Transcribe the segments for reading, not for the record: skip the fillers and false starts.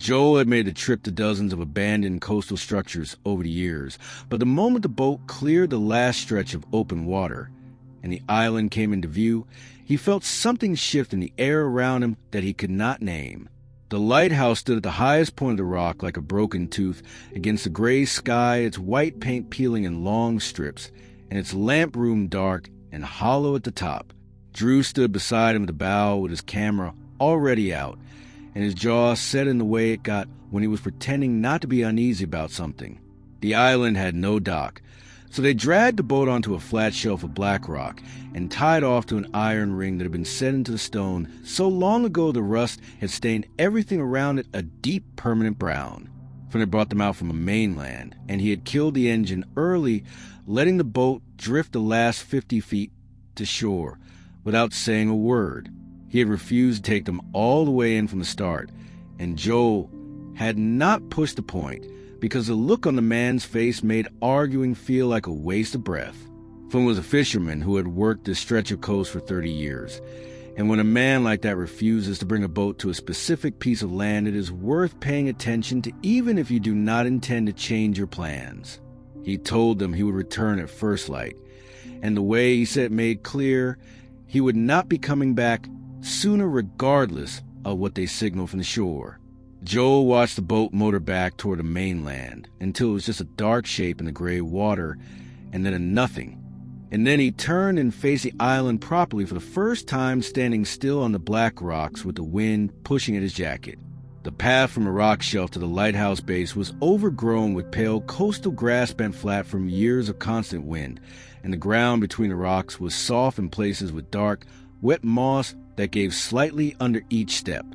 Joel had made the trip to dozens of abandoned coastal structures over the years, but the moment the boat cleared the last stretch of open water and the island came into view, he felt something shift in the air around him that he could not name. The lighthouse stood at the highest point of the rock like a broken tooth against the gray sky, its white paint peeling in long strips, and its lamp room dark and hollow at the top. Drew stood beside him at the bow with his camera already out, and his jaw set in the way it got when he was pretending not to be uneasy about something. The island had no dock, so they dragged the boat onto a flat shelf of black rock and tied off to an iron ring that had been set into the stone so long ago the rust had stained everything around it a deep permanent brown. Finn had brought them out from the mainland, and he had killed the engine early, letting the boat drift the last 50 feet to shore without saying a word. He had refused to take them all the way in from the start, and Joel had not pushed the point because the look on the man's face made arguing feel like a waste of breath. Flynn was a fisherman who had worked this stretch of coast for 30 years, and when a man like that refuses to bring a boat to a specific piece of land, it is worth paying attention to even if you do not intend to change your plans. He told them he would return at first light, and the way he said it made clear he would not be coming back sooner regardless of what they signaled from the shore. Joel watched the boat motor back toward the mainland until it was just a dark shape in the gray water and then a nothing. And then he turned and faced the island properly for the first time, standing still on the black rocks with the wind pushing at his jacket. The path from the rock shelf to the lighthouse base was overgrown with pale coastal grass bent flat from years of constant wind, and the ground between the rocks was soft in places with dark, wet moss that gave slightly under each step.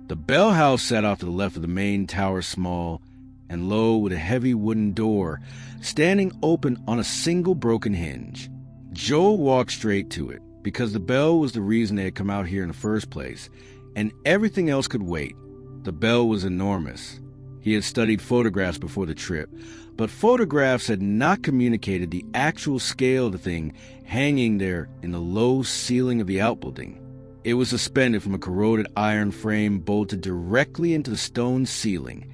The bell house sat off to the left of the main tower, small and low, with a heavy wooden door standing open on a single broken hinge. Joel walked straight to it because the bell was the reason they had come out here in the first place, and everything else could wait. The bell was enormous. He had studied photographs before the trip, but photographs had not communicated the actual scale of the thing hanging there in the low ceiling of the outbuilding. It was suspended from a corroded iron frame bolted directly into the stone ceiling,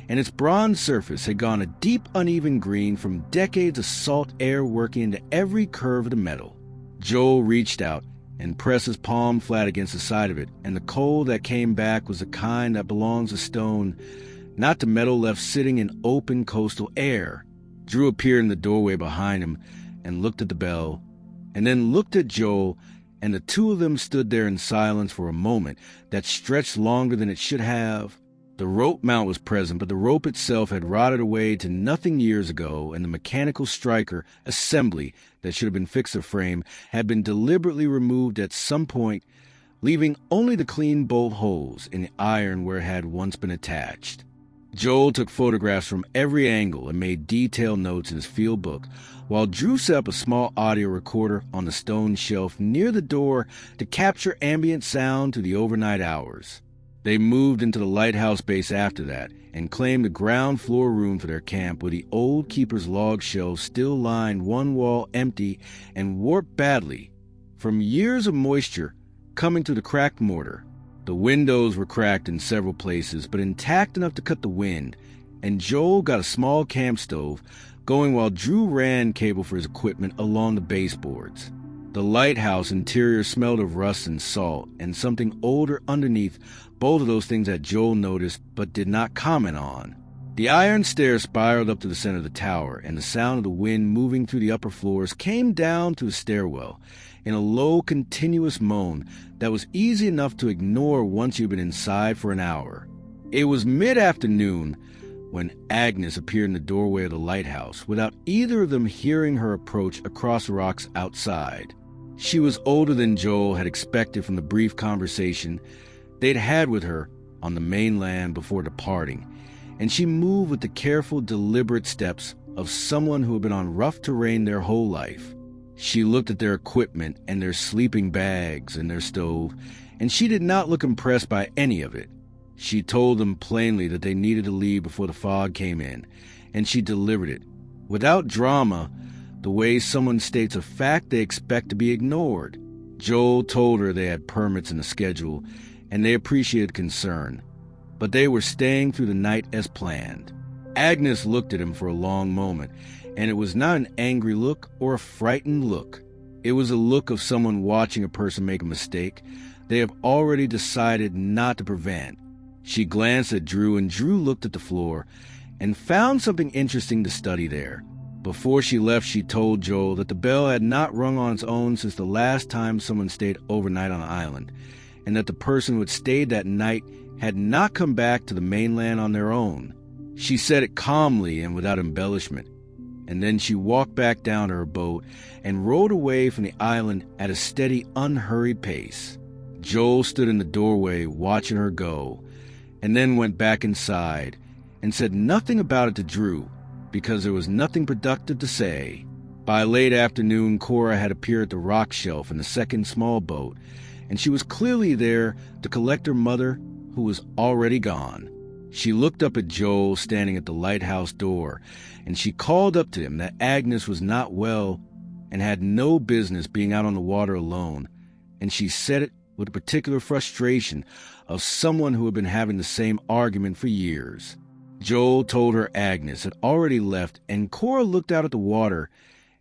and its bronze surface had gone a deep, uneven green from decades of salt air working into every curve of the metal. Joel reached out and pressed his palm flat against the side of it, and the cold that came back was the kind that belongs to stone, not to metal left sitting in open coastal air. Drew appeared in the doorway behind him and looked at the bell, and then looked at Joel, and the two of them stood there in silence for a moment that stretched longer than it should have. The rope mount was present, but the rope itself had rotted away to nothing years ago, and the mechanical striker assembly that should have been fixed to the frame had been deliberately removed at some point, leaving only the clean bolt holes in the iron where it had once been attached. Joel took photographs from every angle and made detailed notes in his field book, while Drew set up a small audio recorder on the stone shelf near the door to capture ambient sound through the overnight hours. They moved into the lighthouse base after that and claimed the ground floor room for their camp, where the old keeper's log shelves still lined one wall empty and warped badly from years of moisture coming through the cracked mortar. The windows were cracked in several places, but intact enough to cut the wind, and Joel got a small camp stove going while Drew ran cable for his equipment along the baseboards. The lighthouse interior smelled of rust and salt, and something older underneath both of those things that Joel noticed but did not comment on. The iron stairs spiraled up to the center of the tower, and the sound of the wind moving through the upper floors came down to the stairwell in a low, continuous moan that was easy enough to ignore once you'd been inside for an hour. It was mid-afternoon when Agnes appeared in the doorway of the lighthouse without either of them hearing her approach across the rocks outside. She was older than Joel had expected from the brief conversation they'd had with her on the mainland before departing, and she moved with the careful, deliberate steps of someone who had been on rough terrain their whole life. She looked at their equipment and their sleeping bags and their stove, and she did not look impressed by any of it. She told them plainly that they needed to leave before the fog came in, and she delivered it, without drama, the way someone states a fact they expect to be ignored. Joel told her they had permits and a schedule, and they appreciated concern. but they were staying through the night as planned. Agnes looked at him for a long moment, and it was not an angry look or a frightened look. It was a look of someone watching a person make a mistake they have already decided not to prevent. She glanced at Drew, and Drew looked at the floor and found something interesting to study there. Before she left, she told Joel that the bell had not rung on its own since the last time someone stayed overnight on the island, and that the person who had stayed that night had not come back to the mainland on their own. She said it calmly and without embellishment, and then she walked back down to her boat and rowed away from the island at a steady, unhurried pace. Joel stood in the doorway watching her go, and then went back inside and said nothing about it to Drew, because there was nothing productive to say. By late afternoon, Cora had appeared at the rock shelf in the second small boat, and she was clearly there to collect her mother, who was already gone. She looked up at Joel standing at the lighthouse door, and she called up to him that Agnes was not well and had no business being out on the water alone, and she said it with a particular frustration of someone who had been having the same argument for years. Joel told her Agnes had already left, and Cora looked out at the water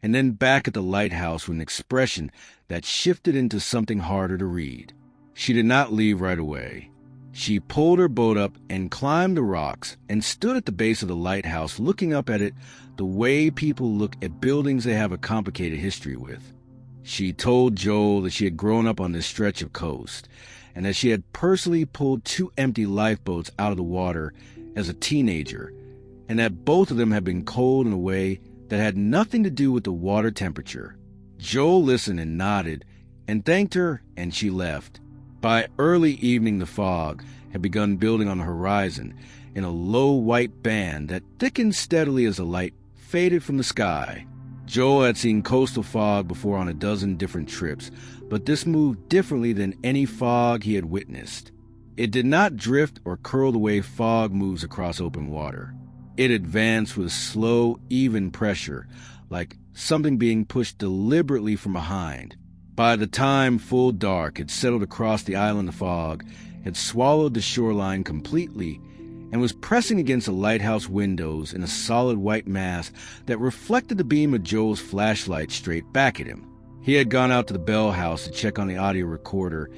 and then back at the lighthouse with an expression that shifted into something harder to read. She did not leave right away. She pulled her boat up and climbed the rocks and stood at the base of the lighthouse looking up at it the way people look at buildings they have a complicated history with. She told Joel that she had grown up on this stretch of coast and that she had personally pulled 2 empty lifeboats out of the water as a teenager, and that both of them had been cold in a way that had nothing to do with the water temperature. Joel listened and nodded and thanked her, and she left. By early evening, the fog had begun building on the horizon in a low white band that thickened steadily as the light faded from the sky. Joel had seen coastal fog before on a dozen different trips, but this moved differently than any fog he had witnessed. It did not drift or curl the way fog moves across open water. It advanced with a slow, even pressure, like something being pushed deliberately from behind. By the time full dark had settled across the island, the fog had swallowed the shoreline completely and was pressing against the lighthouse windows in a solid white mass that reflected the beam of Joel's flashlight straight back at him. He had gone out to the bell house to check on the audio recorder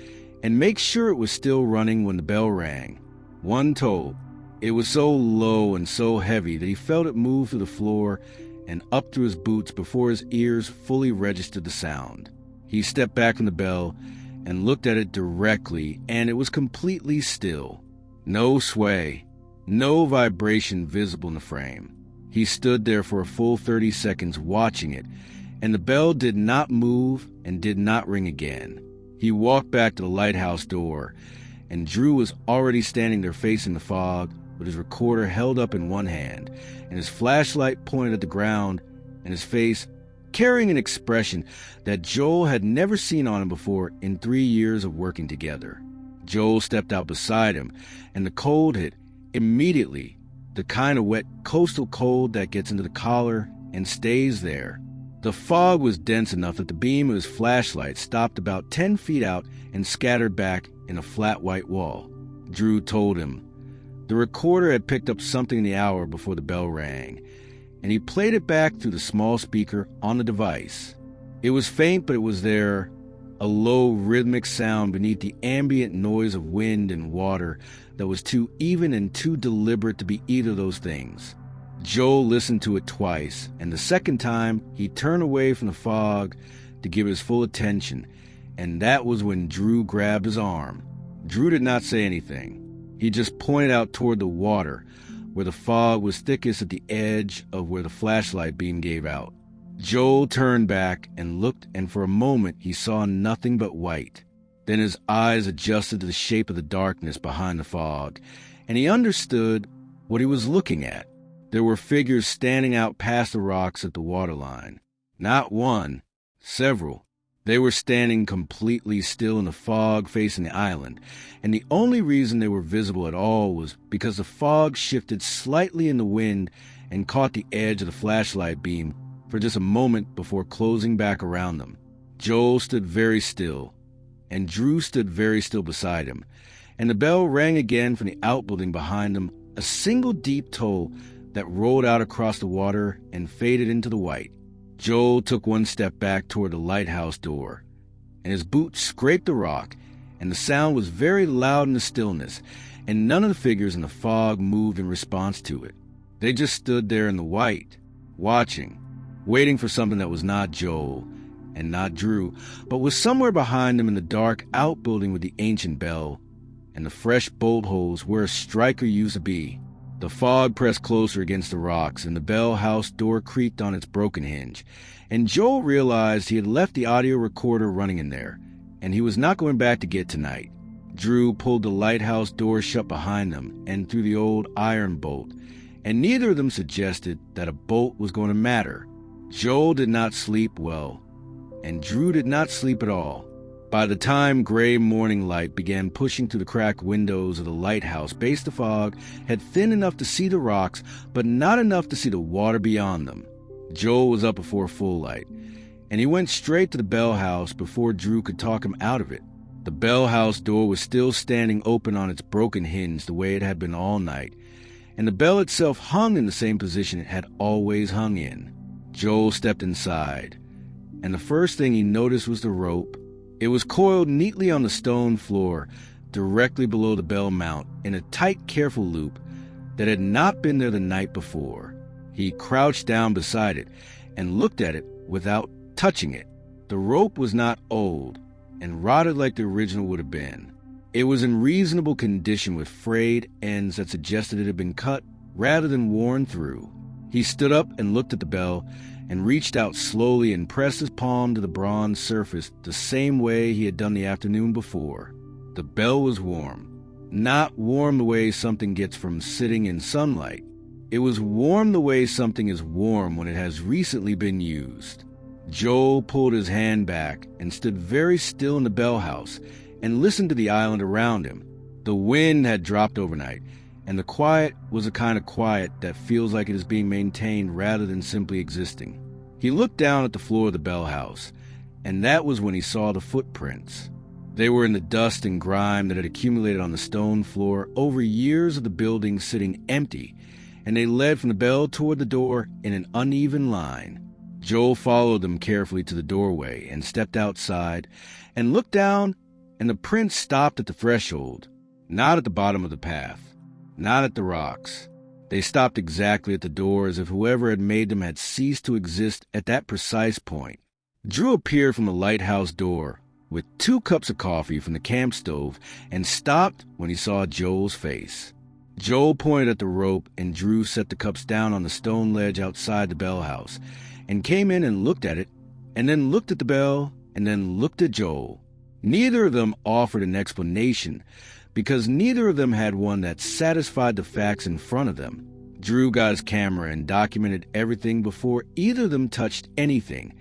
and make sure it was still running when the bell rang. One tolled. It was so low and so heavy that he felt it move through the floor and up through his boots before his ears fully registered the sound. He stepped back from the bell and looked at it directly, and it was completely still. No sway, no vibration visible in the frame. He stood there for a full 30 seconds watching it, and the bell did not move and did not ring again. He walked back to the lighthouse door, and Drew was already standing there facing the fog, with his recorder held up in one hand, and his flashlight pointed at the ground, and his face carrying an expression that Joel had never seen on him before in 3 years of working together. Joel stepped out beside him, and the cold hit immediately, the kind of wet coastal cold that gets into the collar and stays there. The fog was dense enough that the beam of his flashlight stopped about 10 feet out and scattered back in a flat white wall. Drew told him. The recorder had picked up something in the hour before the bell rang, and he played it back through the small speaker on the device. It was faint, but it was there, a low rhythmic sound beneath the ambient noise of wind and water that was too even and too deliberate to be either of those things. Joel listened to it twice, and the second time he turned away from the fog to give his full attention, and that was when Drew grabbed his arm. Drew did not say anything. He just pointed out toward the water, where the fog was thickest at the edge of where the flashlight beam gave out. Joel turned back and looked, and for a moment he saw nothing but white. Then his eyes adjusted to the shape of the darkness behind the fog, and he understood what he was looking at. There were figures standing out past the rocks at the waterline. Not one, several. They were standing completely still in the fog facing the island, and the only reason they were visible at all was because the fog shifted slightly in the wind and caught the edge of the flashlight beam for just a moment before closing back around them. Joel stood very still, and Drew stood very still beside him, and the bell rang again from the outbuilding behind them, a single deep toll that rolled out across the water and faded into the white. Joel took one step back toward the lighthouse door, and his boots scraped the rock, and the sound was very loud in the stillness, and none of the figures in the fog moved in response to it. They just stood there in the white, watching, waiting for something that was not Joel and not Drew, but was somewhere behind them in the dark outbuilding with the ancient bell and the fresh bolt holes where a striker used to be. The fog pressed closer against the rocks, and the bell house door creaked on its broken hinge, and Joel realized he had left the audio recorder running in there, and he was not going back to get tonight. Drew pulled the lighthouse door shut behind them and threw the old iron bolt, and neither of them suggested that a bolt was going to matter. Joel did not sleep well, and Drew did not sleep at all. By the time gray morning light began pushing through the cracked windows of the lighthouse base, the fog had thinned enough to see the rocks, but not enough to see the water beyond them. Joel was up before full light, and he went straight to the bell house before Drew could talk him out of it. The bell house door was still standing open on its broken hinge the way it had been all night, and the bell itself hung in the same position it had always hung in. Joel stepped inside, and the first thing he noticed was the rope. It was coiled neatly on the stone floor, directly below the bell mount, in a tight, careful loop that had not been there the night before. He crouched down beside it and looked at it without touching it. The rope was not old and rotted like the original would have been. It was in reasonable condition with frayed ends that suggested it had been cut rather than worn through. He stood up and looked at the bell and reached out slowly and pressed his palm to the bronze surface the same way he had done the afternoon before. The bell was warm. Not warm the way something gets from sitting in sunlight. It was warm the way something is warm when it has recently been used. Joel pulled his hand back and stood very still in the bell house and listened to the island around him. The wind had dropped overnight, and the quiet was a kind of quiet that feels like it is being maintained rather than simply existing. He looked down at the floor of the bell house, and that was when he saw the footprints. They were in the dust and grime that had accumulated on the stone floor over years of the building sitting empty, and they led from the bell toward the door in an uneven line. Joel followed them carefully to the doorway and stepped outside and looked down, and the prints stopped at the threshold, not at the bottom of the path. Not at the rocks. They stopped exactly at the door, as if whoever had made them had ceased to exist at that precise point. Drew appeared from the lighthouse door with 2 cups of coffee from the camp stove and stopped when he saw Joel's face. Joel pointed at the rope, and Drew set the cups down on the stone ledge outside the bell house and came in and looked at it, and then looked at the bell, and then looked at Joel. Neither of them offered an explanation, because neither of them had one that satisfied the facts in front of them. Drew got his camera and documented everything before either of them touched anything,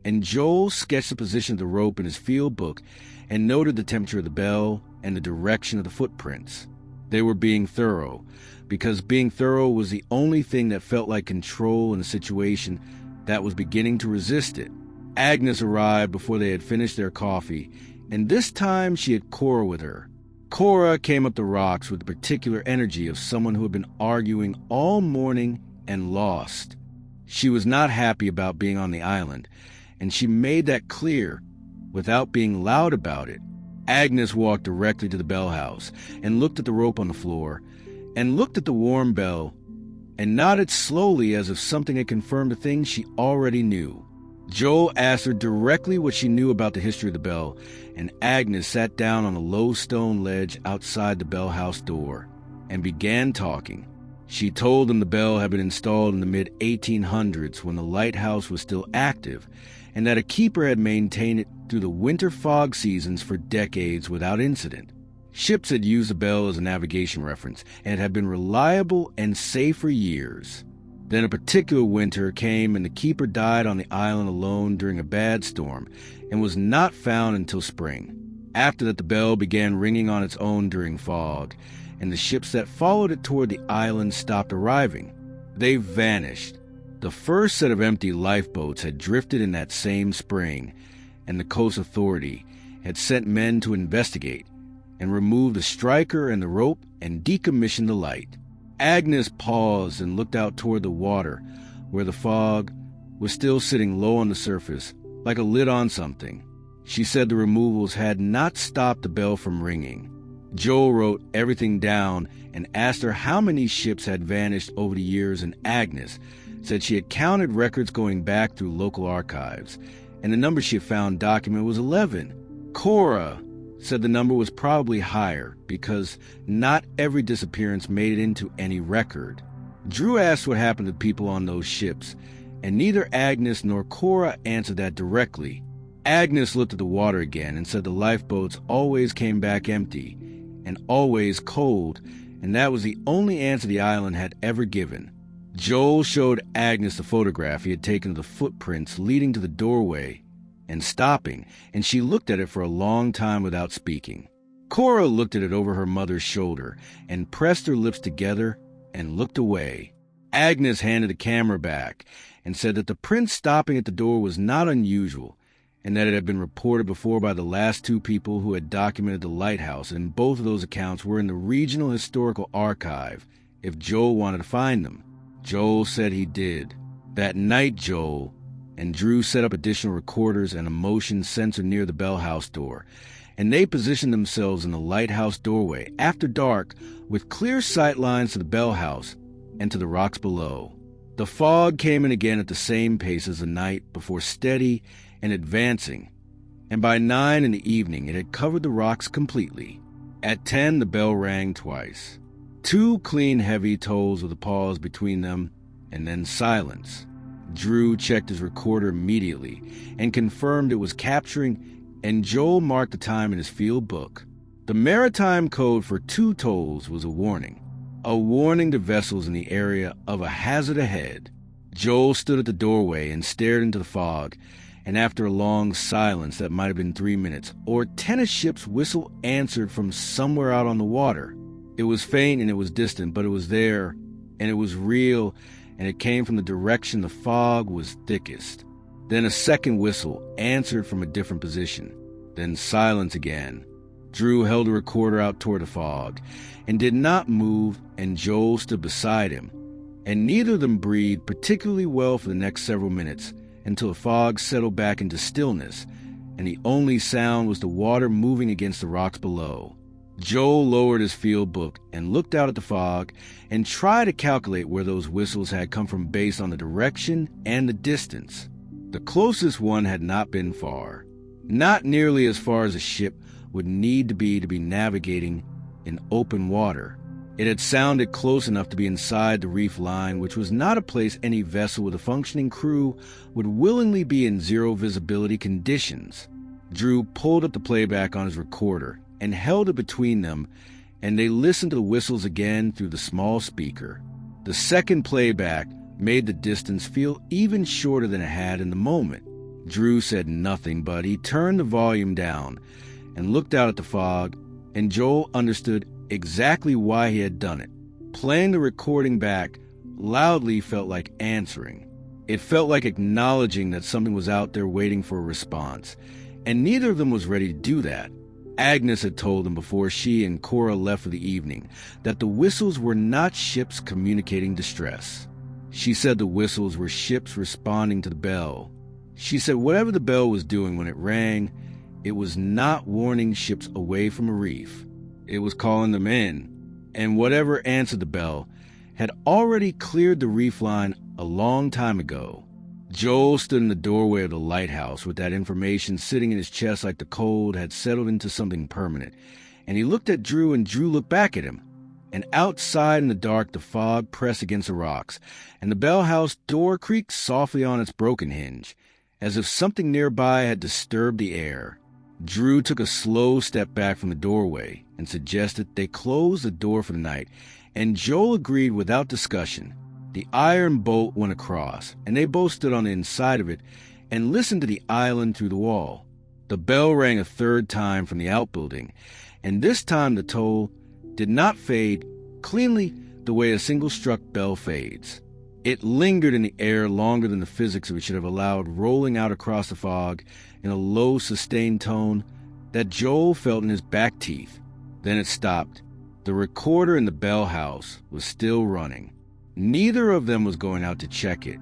and Joel sketched the position of the rope in his field book and noted the temperature of the bell and the direction of the footprints. They were being thorough, because being thorough was the only thing that felt like control in a situation that was beginning to resist it. Agnes arrived before they had finished their coffee, and this time she had Cora with her. Cora came up the rocks with the particular energy of someone who had been arguing all morning and lost. She was not happy about being on the island, and she made that clear without being loud about it. Agnes walked directly to the bell house and looked at the rope on the floor and looked at the warm bell and nodded slowly as if something had confirmed a thing she already knew. Joel asked her directly what she knew about the history of the bell, and Agnes sat down on a low stone ledge outside the bell house door and began talking. She told them the bell had been installed in the mid-1800s when the lighthouse was still active, and that a keeper had maintained it through the winter fog seasons for decades without incident. Ships had used the bell as a navigation reference, and it had been reliable and safe for years. Then a particular winter came, and the keeper died on the island alone during a bad storm and was not found until spring. After that, the bell began ringing on its own during fog, and the ships that followed it toward the island stopped arriving. They vanished. The first set of empty lifeboats had drifted in that same spring, and the Coast Authority had sent men to investigate, and removed the striker and the rope and decommissioned the light. Agnes paused and looked out toward the water, where the fog was still sitting low on the surface, like a lid on something. She said the removals had not stopped the bell from ringing. Joel wrote everything down and asked her how many ships had vanished over the years, and Agnes said she had counted records going back through local archives, and the number she had found documented was 11. Cora said the number was probably higher because not every disappearance made it into any record. Drew asked what happened to people on those ships, and neither Agnes nor Cora answered that directly. Agnes looked at the water again and said the lifeboats always came back empty and always cold, and that was the only answer the island had ever given. Joel showed Agnes the photograph he had taken of the footprints leading to the doorway and stopping, and she looked at it for a long time without speaking. Cora looked at it over her mother's shoulder and pressed her lips together and looked away. Agnes handed the camera back and said that the prints stopping at the door was not unusual, and that it had been reported before by the last two people who had documented the lighthouse, and both of those accounts were in the Regional Historical Archive if Joel wanted to find them. Joel said he did. That night, Joel and Drew set up additional recorders and a motion sensor near the bell house door, and they positioned themselves in the lighthouse doorway after dark with clear sight lines to the bell house and to the rocks below. The fog came in again at the same pace as the night before, steady and advancing, and by 9 in the evening it had covered the rocks completely. At 10 the bell rang twice. 2 clean heavy tolls with a pause between them, and then silence. Drew checked his recorder immediately and confirmed it was capturing, and Joel marked the time in his field book. The maritime code for 2 tolls was a warning to vessels in the area of a hazard ahead. Joel stood at the doorway and stared into the fog, and after a long silence that might have been 3 minutes, or tennis ship's whistle answered from somewhere out on the water. It was faint and it was distant, but it was there, and it was real, and it came from the direction the fog was thickest. Then a second whistle answered from a different position. Then silence again. Drew held the recorder out toward the fog and did not move, and Joel stood beside him, and neither of them breathed particularly well for the next several minutes until the fog settled back into stillness, and the only sound was the water moving against the rocks below. Joel lowered his field book and looked out at the fog and tried to calculate where those whistles had come from based on the direction and the distance. The closest one had not been far, not nearly as far as a ship would need to be navigating in open water. It had sounded close enough to be inside the reef line, which was not a place any vessel with a functioning crew would willingly be in zero visibility conditions. Drew pulled up the playback on his recorder and held it between them, and they listened to the whistles again through the small speaker. The second playback made the distance feel even shorter than it had in the moment. Drew said nothing, but he turned the volume down and looked out at the fog, and Joel understood exactly why he had done it. Playing the recording back loudly felt like answering. It felt like acknowledging that something was out there waiting for a response, and neither of them was ready to do that. Agnes had told them before she and Cora left for the evening that the whistles were not ships communicating distress. She said the whistles were ships responding to the bell. She said whatever the bell was doing when it rang, it was not warning ships away from a reef. It was calling them in, and whatever answered the bell had already cleared the reef line a long time ago. Joel stood in the doorway of the lighthouse with that information sitting in his chest like the cold had settled into something permanent, and he looked at Drew, and Drew looked back at him. And outside in the dark, the fog pressed against the rocks, and the bell house door creaked softly on its broken hinge, as if something nearby had disturbed the air. Drew took a slow step back from the doorway and suggested they close the door for the night, and Joel agreed without discussion. The iron bolt went across, and they both stood on the inside of it and listened to the island through the wall. The bell rang a third time from the outbuilding, and this time the toll did not fade cleanly the way a single-struck bell fades. It lingered in the air longer than the physics of it should have allowed, rolling out across the fog in a low, sustained tone that Joel felt in his back teeth. Then it stopped. The recorder in the bell house was still running. Neither of them was going out to check it.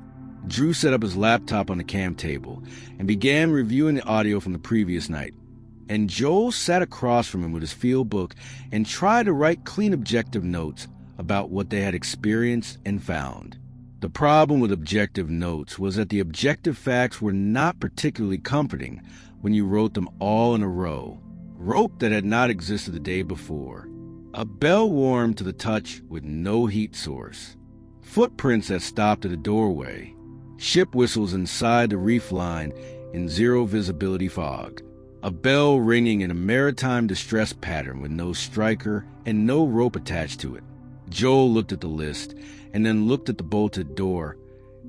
Drew set up his laptop on the camp table and began reviewing the audio from the previous night. And Joel sat across from him with his field book and tried to write clean objective notes about what they had experienced and found. The problem with objective notes was that the objective facts were not particularly comforting when you wrote them all in a row. Rope that had not existed the day before. A bell warmed to the touch with no heat source. Footprints that stopped at a doorway. Ship whistles inside the reef line in zero visibility fog. A bell ringing in a maritime distress pattern with no striker and no rope attached to it. Joel looked at the list, and then looked at the bolted door,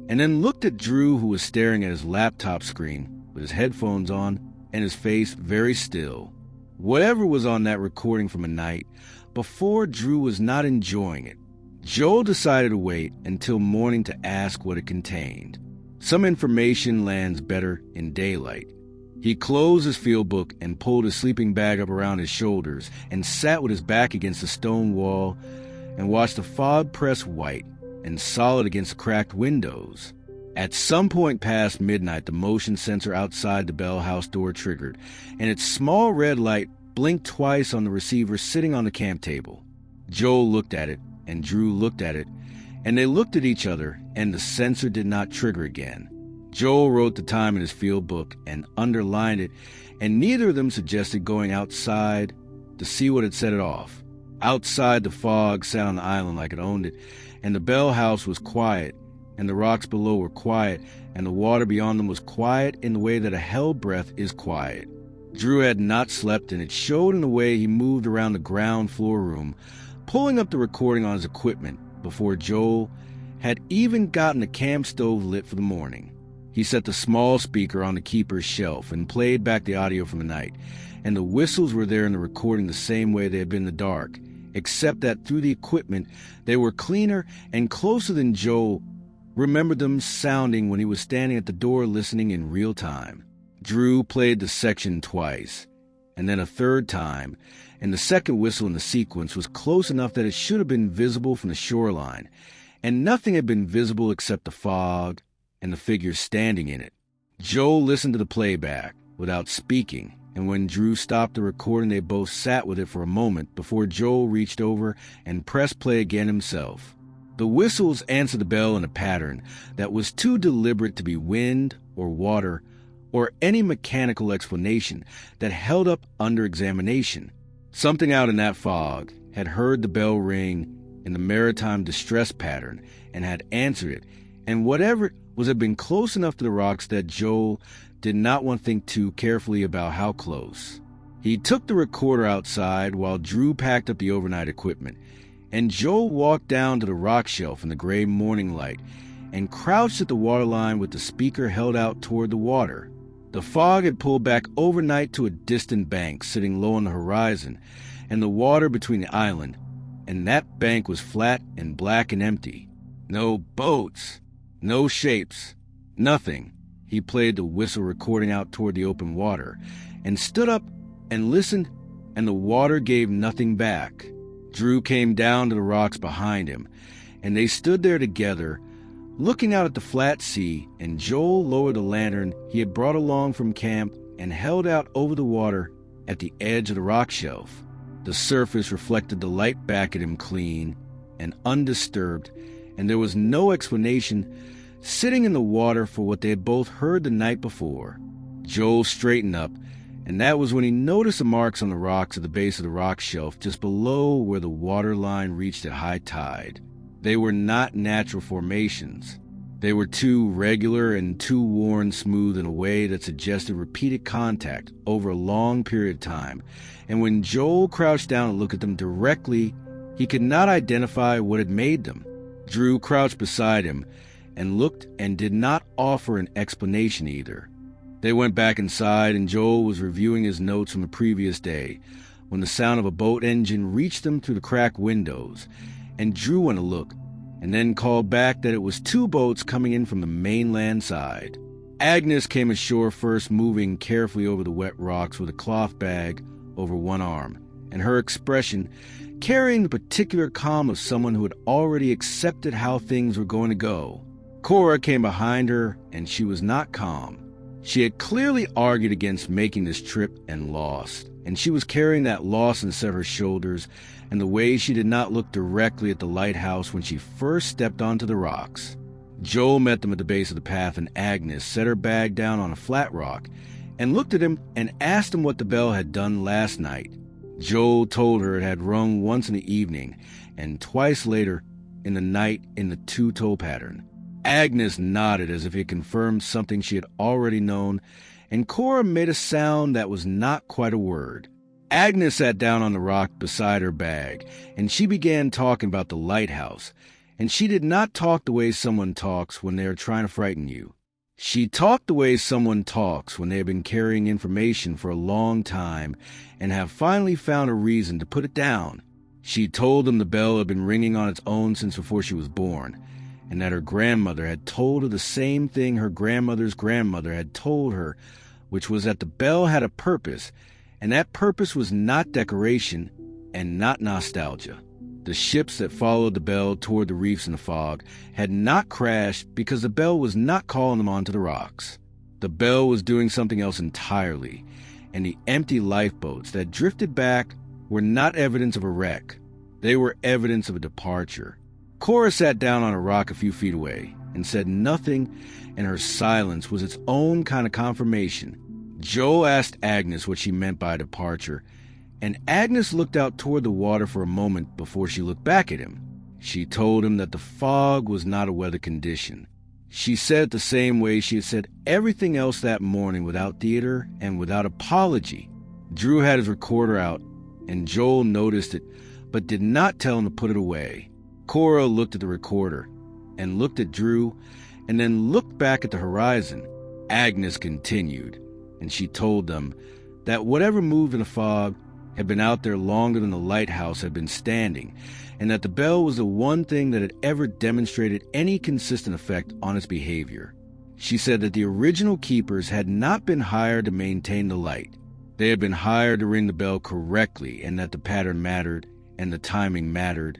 and then looked at Drew, who was staring at his laptop screen with his headphones on and his face very still. Whatever was on that recording from a night before, Drew was not enjoying it. Joel decided to wait until morning to ask what it contained. Some information lands better in daylight. He closed his field book and pulled his sleeping bag up around his shoulders and sat with his back against the stone wall and watched the fog press white and solid against the cracked windows. At some point past midnight, the motion sensor outside the bell house door triggered, and its small red light blinked twice on the receiver sitting on the camp table. Joel looked at it, and Drew looked at it, and they looked at each other, and the sensor did not trigger again. Joel wrote the time in his field book and underlined it, and neither of them suggested going outside to see what had set it off. Outside, the fog sat on the island like it owned it, and the bell house was quiet, and the rocks below were quiet, and the water beyond them was quiet in the way that a hell breath is quiet. Drew had not slept, and it showed in the way he moved around the ground floor room, pulling up the recording on his equipment before Joel had even gotten the camp stove lit for the morning. He set the small speaker on the keeper's shelf and played back the audio from the night, and the whistles were there in the recording the same way they had been in the dark, except that through the equipment they were cleaner and closer than Joel remembered them sounding when he was standing at the door listening in real time. Drew played the section twice, and then a third time, and the second whistle in the sequence was close enough that it should have been visible from the shoreline, and nothing had been visible except the fog and the figures standing in it. Joel listened to the playback without speaking, and when Drew stopped the recording, they both sat with it for a moment before Joel reached over and pressed play again himself. The whistles answered the bell in a pattern that was too deliberate to be wind or water or any mechanical explanation that held up under examination. Something out in that fog had heard the bell ring in the maritime distress pattern and had answered it, and whatever it was had been close enough to the rocks that Joel did not want to think too carefully about how close. He took the recorder outside while Drew packed up the overnight equipment, and Joel walked down to the rock shelf in the gray morning light and crouched at the waterline with the speaker held out toward the water. The fog had pulled back overnight to a distant bank sitting low on the horizon, and the water between the island, and that bank was flat and black and empty. No boats, no shapes, nothing. He played the whistle recording out toward the open water and stood up and listened, and the water gave nothing back. Drew came down to the rocks behind him, and they stood there together, looking out at the flat sea, and Joel lowered the lantern he had brought along from camp and held out over the water at the edge of the rock shelf. The surface reflected the light back at him clean and undisturbed, and there was no explanation sitting in the water for what they had both heard the night before. Joel straightened up, and that was when he noticed the marks on the rocks at the base of the rock shelf just below where the water line reached at high tide. They were not natural formations. They were too regular and too worn smooth in a way that suggested repeated contact over a long period of time, and when Joel crouched down to look at them directly, he could not identify what had made them. Drew crouched beside him and looked and did not offer an explanation either. They went back inside, and Joel was reviewing his notes from the previous day when the sound of a boat engine reached them through the cracked windows, and Drew went to look, and then called back that it was 2 boats coming in from the mainland side. Agnes came ashore first, moving carefully over the wet rocks with a cloth bag over one arm, and her expression carrying the particular calm of someone who had already accepted how things were going to go. Cora came behind her, and she was not calm. She had clearly argued against making this trip and lost, and she was carrying that loss inside her shoulders, and the way she did not look directly at the lighthouse when she first stepped onto the rocks. Joel met them at the base of the path, and Agnes set her bag down on a flat rock and looked at him and asked him what the bell had done last night. Joel told her it had rung once in the evening and twice later in the night in the two-toe pattern. Agnes nodded as if it confirmed something she had already known, and Cora made a sound that was not quite a word. Agnes sat down on the rock beside her bag, and she began talking about the lighthouse, and she did not talk the way someone talks when they are trying to frighten you. She talked the way someone talks when they have been carrying information for a long time and have finally found a reason to put it down. She told them the bell had been ringing on its own since before she was born, and that her grandmother had told her the same thing her grandmother's grandmother had told her, which was that the bell had a purpose, and that purpose was not decoration and not nostalgia. The ships that followed the bell toward the reefs in the fog had not crashed because the bell was not calling them onto the rocks. The bell was doing something else entirely, and the empty lifeboats that drifted back were not evidence of a wreck. They were evidence of a departure. Cora sat down on a rock a few feet away and said nothing, and her silence was its own kind of confirmation. Joel asked Agnes what she meant by departure, and Agnes looked out toward the water for a moment before she looked back at him. She told him that the fog was not a weather condition. She said it the same way she had said everything else that morning, without theater and without apology. Drew had his recorder out, and Joel noticed it, but did not tell him to put it away. Cora looked at the recorder, and looked at Drew, and then looked back at the horizon. Agnes continued, and she told them that whatever moved in the fog had been out there longer than the lighthouse had been standing, and that the bell was the one thing that had ever demonstrated any consistent effect on its behavior. She said that the original keepers had not been hired to maintain the light. They had been hired to ring the bell correctly, and that the pattern mattered, and the timing mattered,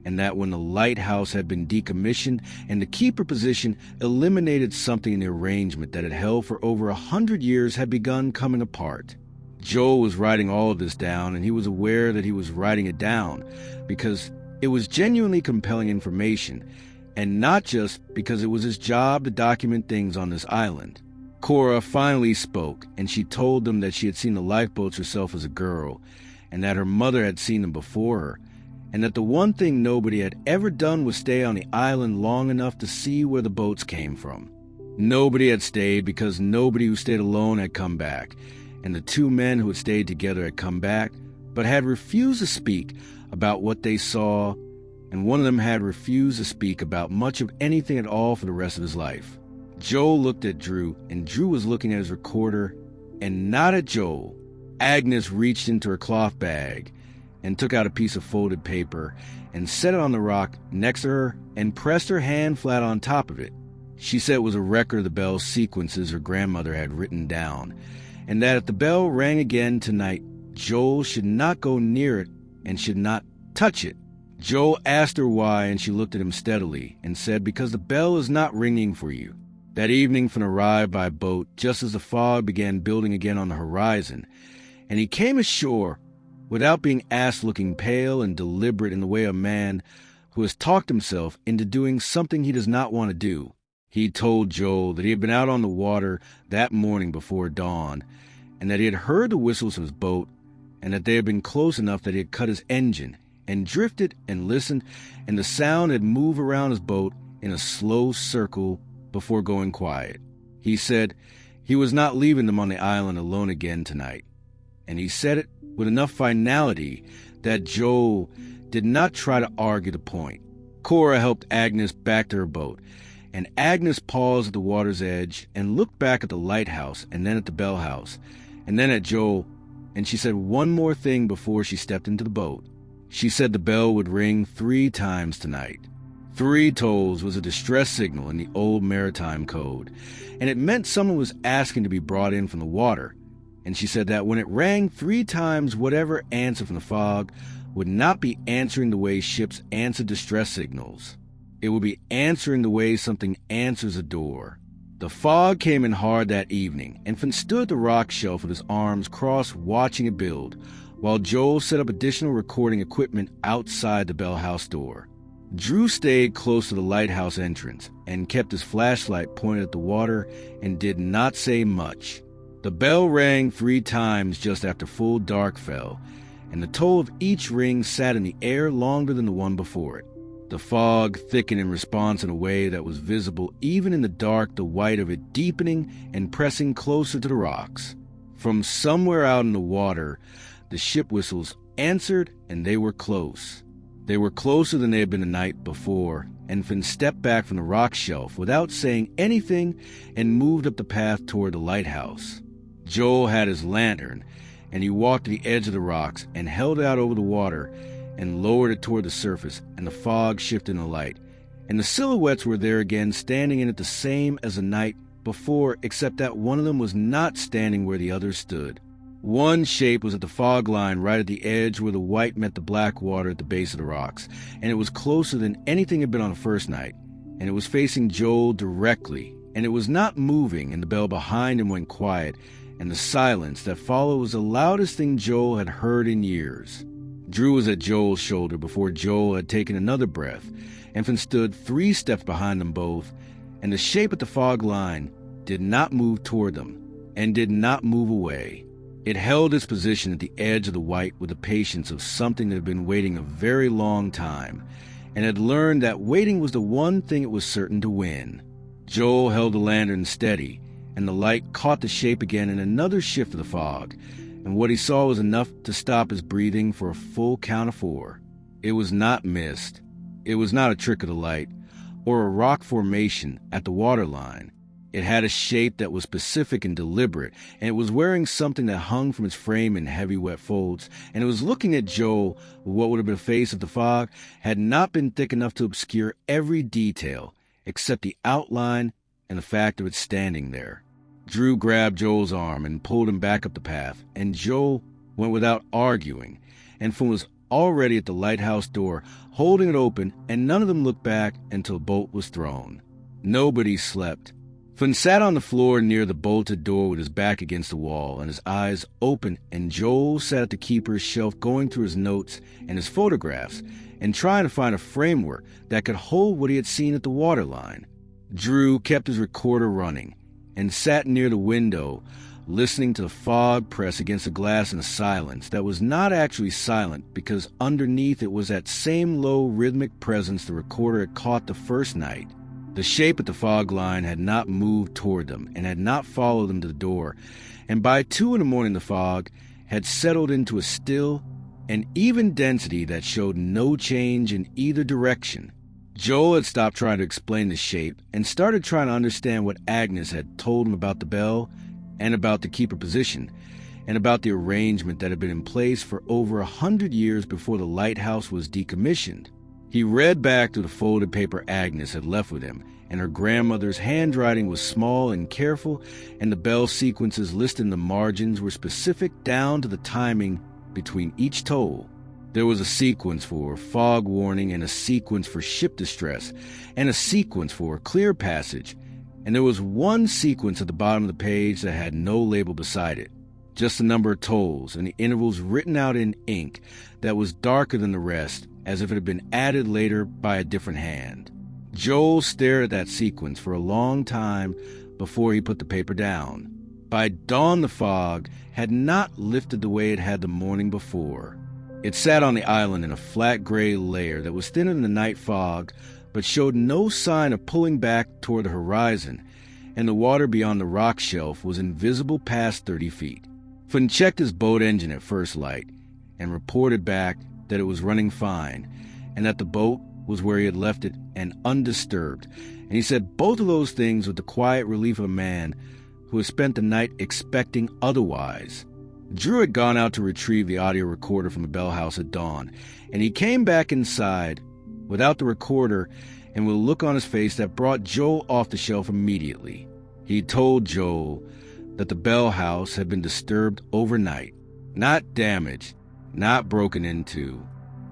and that when the lighthouse had been decommissioned and the keeper position eliminated, something in the arrangement that had held for over 100 years had begun coming apart. Joel was writing all of this down, and he was aware that he was writing it down because it was genuinely compelling information, and not just because it was his job to document things on this island. Cora finally spoke, and she told them that she had seen the lifeboats herself as a girl, and that her mother had seen them before her, and that the one thing nobody had ever done was stay on the island long enough to see where the boats came from. Nobody had stayed because nobody who stayed alone had come back, and the two men who had stayed together had come back, but had refused to speak about what they saw, and one of them had refused to speak about much of anything at all for the rest of his life. Joel looked at Drew, and Drew was looking at his recorder, and not at Joel. Agnes reached into her cloth bag and took out a piece of folded paper and set it on the rock next to her and pressed her hand flat on top of it. She said it was a record of the bell sequences her grandmother had written down, and that if the bell rang again tonight, Joel should not go near it and should not touch it. Joel asked her why, and she looked at him steadily and said, "Because the bell is not ringing for you." That evening, Finn arrived by boat just as the fog began building again on the horizon, and he came ashore without being asked, looking pale and deliberate in the way of a man who has talked himself into doing something he does not want to do. He told Joel that he had been out on the water that morning before dawn, and that he had heard the whistles of his boat, and that they had been close enough that he had cut his engine, and drifted and listened, and the sound had moved around his boat in a slow circle before going quiet. He said he was not leaving them on the island alone again tonight, and he said it with enough finality that Joel did not try to argue the point. Cora helped Agnes back to her boat, and Agnes paused at the water's edge and looked back at the lighthouse and then at the bell house, and then at Joel, and she said one more thing before she stepped into the boat. She said the bell would ring 3 times tonight. 3 tolls was a distress signal in the old maritime code, and it meant someone was asking to be brought in from the water, And she said that when it rang 3 times, whatever answered from the fog would not be answering the way ships answer distress signals. It would be answering the way something answers a door. The fog came in hard that evening, and Finn stood at the rock shelf with his arms crossed watching it build, while Joel set up additional recording equipment outside the bell house door. Drew stayed close to the lighthouse entrance and kept his flashlight pointed at the water and did not say much. The bell rang 3 times just after full dark fell, and the toll of each ring sat in the air longer than the one before it. The fog thickened in response in a way that was visible even in the dark, the white of it deepening and pressing closer to the rocks. From somewhere out in the water, the ship whistles answered, and they were close. They were closer than they had been the night before, and Finn stepped back from the rock shelf without saying anything and moved up the path toward the lighthouse. Joel had his lantern, and he walked to the edge of the rocks and held it out over the water and lowered it toward the surface, and the fog shifted in the light. And the silhouettes were there again, standing in it the same as the night before, except that one of them was not standing where the others stood. One shape was at the fog line right at the edge where the white met the black water at the base of the rocks, and it was closer than anything had been on the first night, and it was facing Joel directly, and it was not moving, and the bell behind him went quiet, and the silence that followed was the loudest thing Joel had heard in years. Drew was at Joel's shoulder before Joel had taken another breath, and Finn stood 3 steps behind them both, and the shape at the fog line did not move toward them, and did not move away. It held its position at the edge of the white with the patience of something that had been waiting a very long time, and had learned that waiting was the one thing it was certain to win. Joel held the lantern steady, and the light caught the shape again in another shift of the fog, and what he saw was enough to stop his breathing for a full count of 4. It was not mist. It was not a trick of the light, or a rock formation at the waterline. It had a shape that was specific and deliberate, and it was wearing something that hung from its frame in heavy wet folds, and it was looking at Joel with what would have been a face if the fog had not been thick enough to obscure every detail, except the outline and the fact of it standing there. Drew grabbed Joel's arm and pulled him back up the path, and Joel went without arguing, and Finn was already at the lighthouse door, holding it open, and none of them looked back until the bolt was thrown. Nobody slept. Finn sat on the floor near the bolted door with his back against the wall and his eyes open, and Joel sat at the keeper's shelf going through his notes and his photographs and trying to find a framework that could hold what he had seen at the waterline. Drew kept his recorder running and sat near the window, listening to the fog press against the glass in a silence that was not actually silent, because underneath it was that same low rhythmic presence the recorder had caught the first night. The shape at the fog line had not moved toward them and had not followed them to the door, and by 2 a.m. the fog had settled into a still and even density that showed no change in either direction. Joel had stopped trying to explain the shape and started trying to understand what Agnes had told him about the bell and about the keeper position and about the arrangement that had been in place for over 100 years before the lighthouse was decommissioned. He read back through the folded paper Agnes had left with him, and her grandmother's handwriting was small and careful, and the bell sequences listed in the margins were specific down to the timing between each toll. There was a sequence for fog warning and a sequence for ship distress and a sequence for clear passage, and there was one sequence at the bottom of the page that had no label beside it, just the number of tolls and the intervals written out in ink that was darker than the rest, as if it had been added later by a different hand. Joel stared at that sequence for a long time before he put the paper down. By dawn, the fog had not lifted the way it had the morning before. It sat on the island in a flat gray layer that was thinner than the night fog, but showed no sign of pulling back toward the horizon, and the water beyond the rock shelf was invisible past 30 feet. Finn checked his boat engine at first light and reported back that it was running fine, and that the boat was where he had left it and undisturbed, and he said both of those things with the quiet relief of a man who had spent the night expecting otherwise. Drew had gone out to retrieve the audio recorder from the bell house at dawn, and he came back inside without the recorder and with a look on his face that brought Joel off the shelf immediately. He told Joel that the Bell House had been disturbed overnight. Not damaged, not broken into.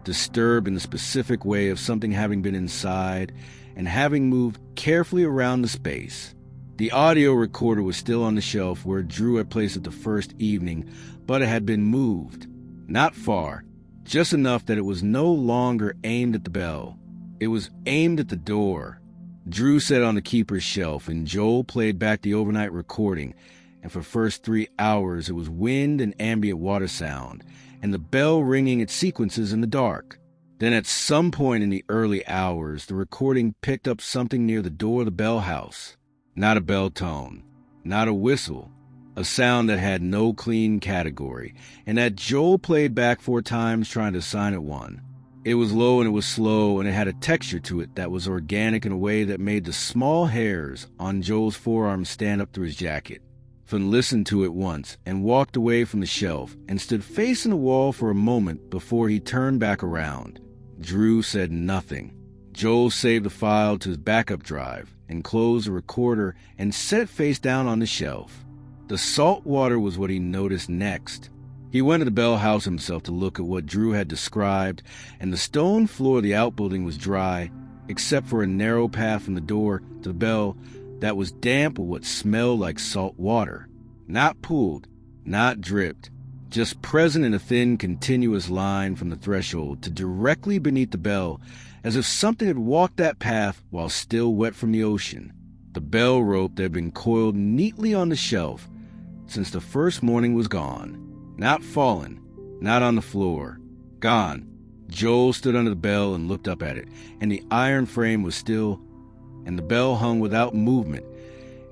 Disturbed in the specific way of something having been inside and having moved carefully around the space. The audio recorder was still on the shelf where Drew had placed it the first evening, but it had been moved. Not far, just enough that it was no longer aimed at the bell. It was aimed at the door. Drew set it on the keeper's shelf, and Joel played back the overnight recording, and for the first 3 hours it was wind and ambient water sound, and the bell ringing its sequences in the dark. Then at some point in the early hours, the recording picked up something near the door of the Bell House. Not a bell tone, not a whistle, a sound that had no clean category, and that Joel played back 4 times trying to assign it one. It was low and it was slow, and it had a texture to it that was organic in a way that made the small hairs on Joel's forearm stand up through his jacket. Finn listened to it once and walked away from the shelf and stood facing the wall for a moment before he turned back around. Drew said nothing. Joel saved the file to his backup drive and closed the recorder and set it face down on the shelf. The salt water was what he noticed next. He went to the Bell House himself to look at what Drew had described, and the stone floor of the outbuilding was dry, except for a narrow path from the door to the bell that was damp with what smelled like salt water. Not pooled, not dripped, just present in a thin, continuous line from the threshold to directly beneath the bell, as if something had walked that path while still wet from the ocean. The bell rope that had been coiled neatly on the shelf since the first morning was gone. Not fallen, not on the floor. Gone. Joel stood under the bell and looked up at it, and the iron frame was still, and the bell hung without movement,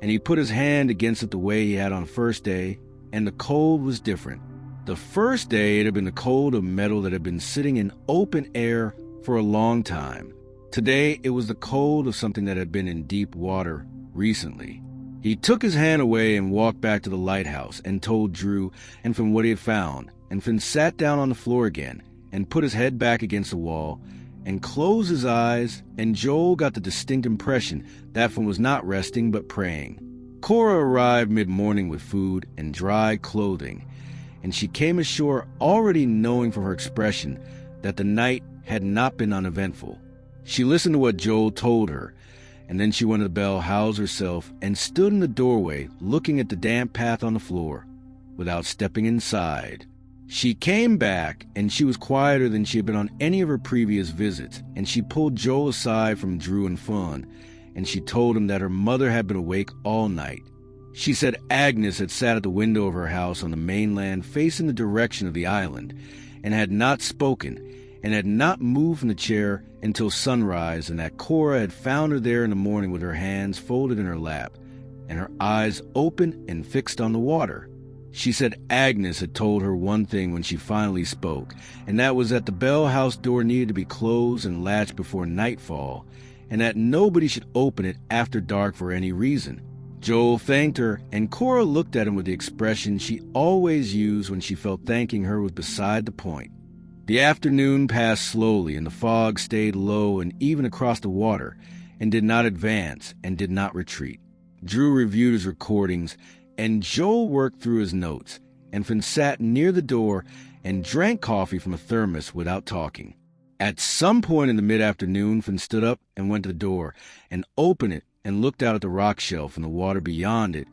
and he put his hand against it the way he had on the first day, and the cold was different. The first day it had been the cold of metal that had been sitting in open air for a long time. Today it was the cold of something that had been in deep water recently. He took his hand away and walked back to the lighthouse and told Drew and from what he had found, and Finn sat down on the floor again and put his head back against the wall and closed his eyes, and Joel got the distinct impression that Finn was not resting but praying. Cora arrived mid-morning with food and dry clothing, and she came ashore already knowing from her expression that the night had not been uneventful. She listened to what Joel told her, and then she went to the Bell House herself and stood in the doorway looking at the damp path on the floor without stepping inside. She came back, and she was quieter than she had been on any of her previous visits, and she pulled Joel aside from Drew and Fun, and she told him that her mother had been awake all night. She said Agnes had sat at the window of her house on the mainland facing the direction of the island, and had not spoken, and had not moved from the chair until sunrise, and that Cora had found her there in the morning with her hands folded in her lap, and her eyes open and fixed on the water. She said Agnes had told her one thing when she finally spoke, and that was that the Bell House door needed to be closed and latched before nightfall, and that nobody should open it after dark for any reason. Joel thanked her, and Cora looked at him with the expression she always used when she felt thanking her was beside the point. The afternoon passed slowly, and the fog stayed low and even across the water, and did not advance and did not retreat. Drew reviewed his recordings, and Joel worked through his notes, and Finn sat near the door and drank coffee from a thermos without talking. At some point in the mid-afternoon, Finn stood up and went to the door and opened it and looked out at the rock shelf and the water beyond it,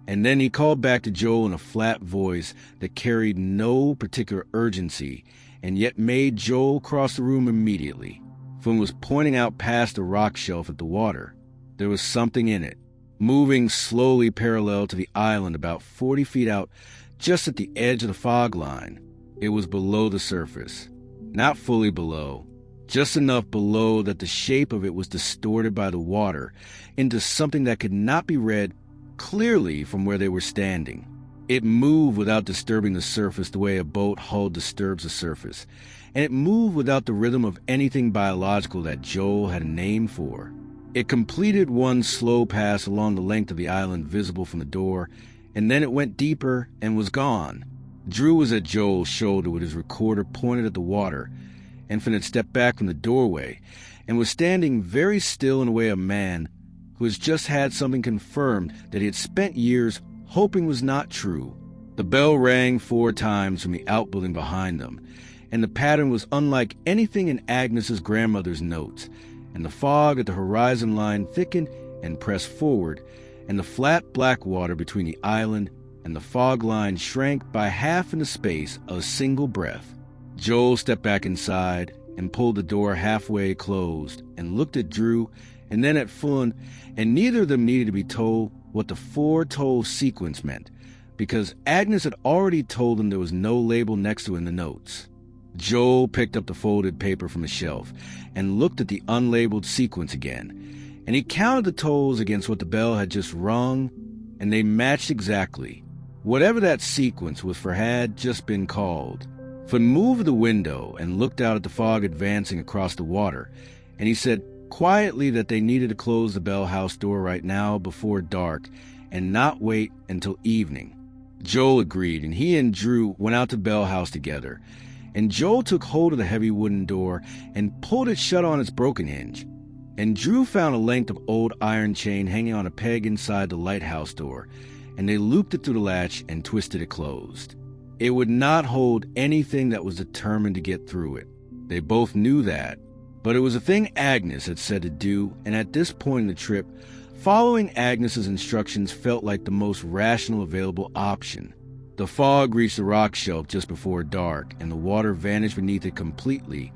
and then he called back to Joel in a flat voice that carried no particular urgency and yet made Joel cross the room immediately. Finn was pointing out past the rock shelf at the water. There was something in it, moving slowly parallel to the island about 40 feet out, just at the edge of the fog line. It was below the surface. Not fully below, just enough below that the shape of it was distorted by the water into something that could not be read clearly from where they were standing. It moved without disturbing the surface the way a boat hull disturbs the surface, and it moved without the rhythm of anything biological that Joel had a name for. It completed one slow pass along the length of the island visible from the door, and then it went deeper and was gone. Drew was at Joel's shoulder with his recorder pointed at the water, and Finn had stepped back from the doorway and was standing very still in the way of a man who has just had something confirmed that he had spent years hoping was not true. The bell rang 4 times from the outbuilding behind them, and the pattern was unlike anything in Agnes's grandmother's notes, and the fog at the horizon line thickened and pressed forward, and the flat black water between the island and the fog line shrank by half in the space of a single breath. Joel stepped back inside and pulled the door halfway closed and looked at Drew and then at Fun, and neither of them needed to be told what the 4-toll sequence meant, because Agnes had already told them there was no label next to it in the notes. Joel picked up the folded paper from the shelf and looked at the unlabeled sequence again, and he counted the tolls against what the bell had just rung, and they matched exactly. Whatever that sequence was for had just been called. Fun moved the window and looked out at the fog advancing across the water, and he said quietly that they needed to close the bell house door right now before dark and not wait until evening. Joel agreed, and he and Drew went out to Bell House together, and Joel took hold of the heavy wooden door and pulled it shut on its broken hinge, and Drew found a length of old iron chain hanging on a peg inside the lighthouse door, and they looped it through the latch and twisted it closed. It would not hold anything that was determined to get through it. They both knew that, but it was a thing Agnes had said to do, and at this point in the trip, following Agnes's instructions felt like the most rational available option. The fog reached the rock shelf just before dark, and the water vanished beneath it completely,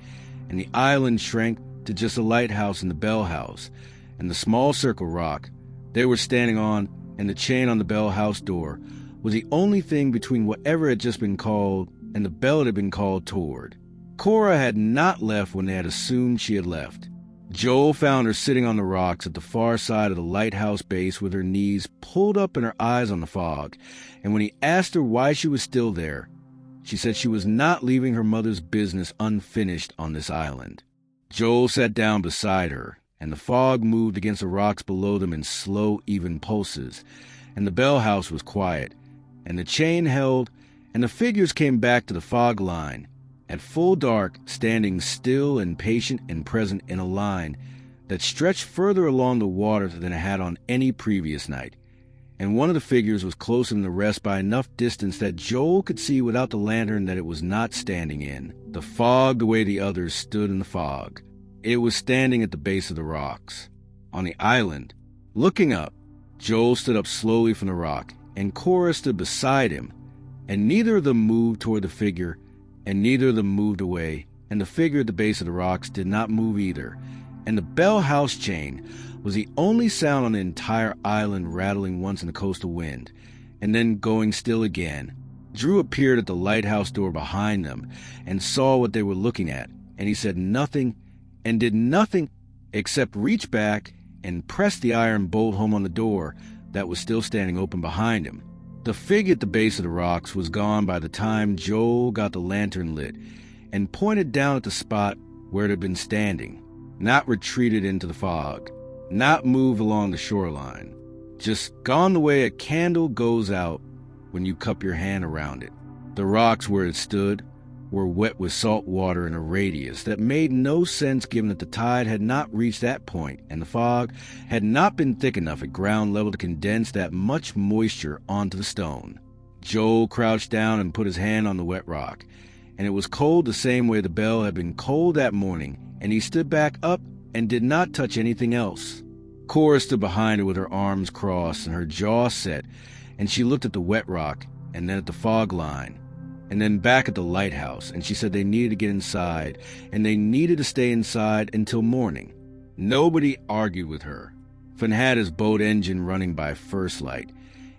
and the island shrank to just a lighthouse and the bell house, and the small circle rock they were standing on and the chain on the bell house door was the only thing between whatever had just been called and the bell it had been called toward. Cora had not left when they had assumed she had left. Joel found her sitting on the rocks at the far side of the lighthouse base with her knees pulled up and her eyes on the fog, and when he asked her why she was still there, she said she was not leaving her mother's business unfinished on this island. Joel sat down beside her, and the fog moved against the rocks below them in slow, even pulses, and the bell house was quiet, and the chain held, and the figures came back to the fog line, at full dark, standing still and patient and present in a line that stretched further along the water than it had on any previous night. And one of the figures was closer than the rest by enough distance that Joel could see without the lantern that it was not standing in the fog the way the others stood in the fog. It was standing at the base of the rocks. On the island, looking up, Joel stood up slowly from the rock, and Cora stood beside him, and neither of them moved toward the figure, and neither of them moved away, and the figure at the base of the rocks did not move either, and the bell house chain was the only sound on the entire island rattling once in the coastal wind, and then going still again. Drew appeared at the lighthouse door behind them and saw what they were looking at, and he said nothing and did nothing except reach back and press the iron bolt home on the door that was still standing open behind him. The figure at the base of the rocks was gone by the time Joel got the lantern lit and pointed down at the spot where it had been standing, not retreated into the fog, not moved along the shoreline, just gone the way a candle goes out when you cup your hand around it. The rocks where it stood were wet with salt water in a radius that made no sense given that the tide had not reached that point and the fog had not been thick enough at ground level to condense that much moisture onto the stone. Joel crouched down and put his hand on the wet rock, and it was cold the same way the bell had been cold that morning, and he stood back up and did not touch anything else. Cora stood behind her with her arms crossed and her jaw set, and she looked at the wet rock and then at the fog line, and then back at the lighthouse, and she said they needed to get inside, and they needed to stay inside until morning. Nobody argued with her. Fun had his boat engine running by first light,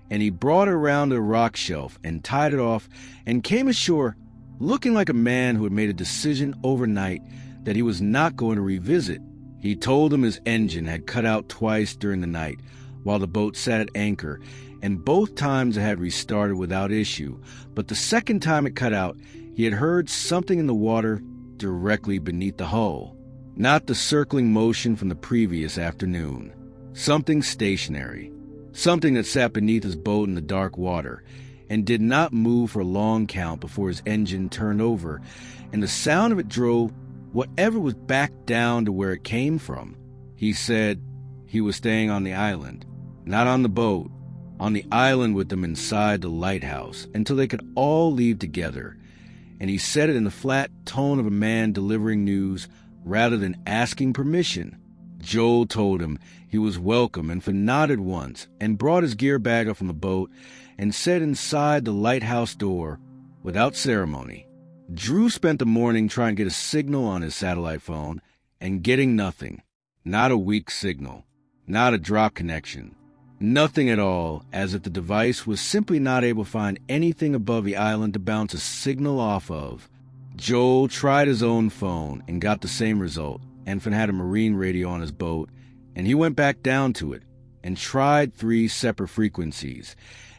and he brought her around to the rock shelf and tied it off and came ashore looking like a man who had made a decision overnight that he was not going to revisit. He told them his engine had cut out twice during the night while the boat sat at anchor, and both times it had restarted without issue, but the second time it cut out, he had heard something in the water directly beneath the hull. Not the circling motion from the previous afternoon. Something stationary. Something that sat beneath his boat in the dark water, and did not move for a long count before his engine turned over, and the sound of it drove whatever was back down to where it came from. He said he was staying on the island, not on the boat, on the island with them inside the lighthouse until they could all leave together. And he said it in the flat tone of a man delivering news rather than asking permission. Joel told him he was welcome and nodded once and brought his gear bag up from the boat and said inside the lighthouse door, without ceremony. Drew spent the morning trying to get a signal on his satellite phone and getting nothing. Not a weak signal. Not a drop connection. Nothing at all, as if the device was simply not able to find anything above the island to bounce a signal off of. Joel tried his own phone and got the same result. Enfin had a marine radio on his boat, and he went back down to it and tried 3 separate frequencies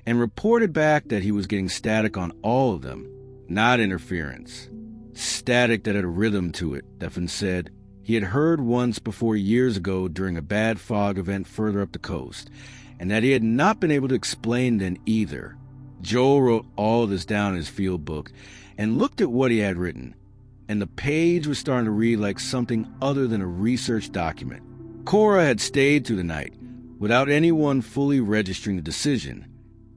and reported back that he was getting static on all of them, not interference. Static that had a rhythm to it, Enfin said he had heard once before years ago during a bad fog event further up the coast, and that he had not been able to explain then either. Joel wrote all of this down in his field book and looked at what he had written, and the page was starting to read like something other than a research document. Cora had stayed through the night without anyone fully registering the decision,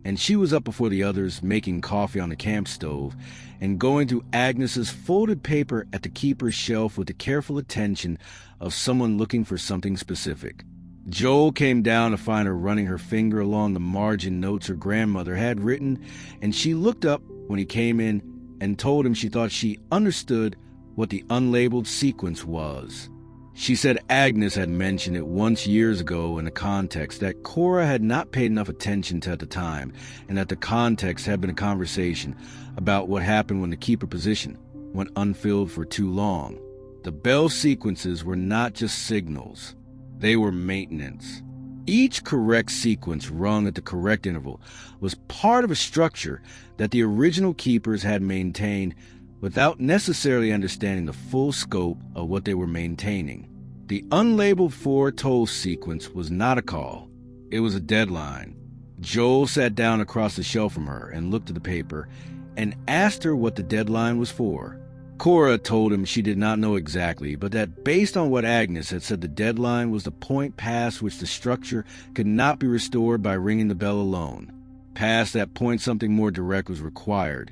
and she was up before the others making coffee on the camp stove and going through Agnes's folded paper at the keeper's shelf with the careful attention of someone looking for something specific. Joel came down to find her running her finger along the margin notes her grandmother had written, and she looked up when he came in and told him she thought she understood what the unlabeled sequence was. She said Agnes had mentioned it once years ago in a context that Cora had not paid enough attention to at the time, and that the context had been a conversation about what happened when the keeper position went unfilled for too long. The bell sequences were not just signals. They were maintenance. Each correct sequence rung at the correct interval was part of a structure that the original keepers had maintained without necessarily understanding the full scope of what they were maintaining. The unlabeled 4 toll sequence was not a call. It was a deadline. Joel sat down across the shelf from her and looked at the paper and asked her what the deadline was for. Cora told him she did not know exactly, but that based on what Agnes had said, the deadline was the point past which the structure could not be restored by ringing the bell alone. Past that point, something more direct was required,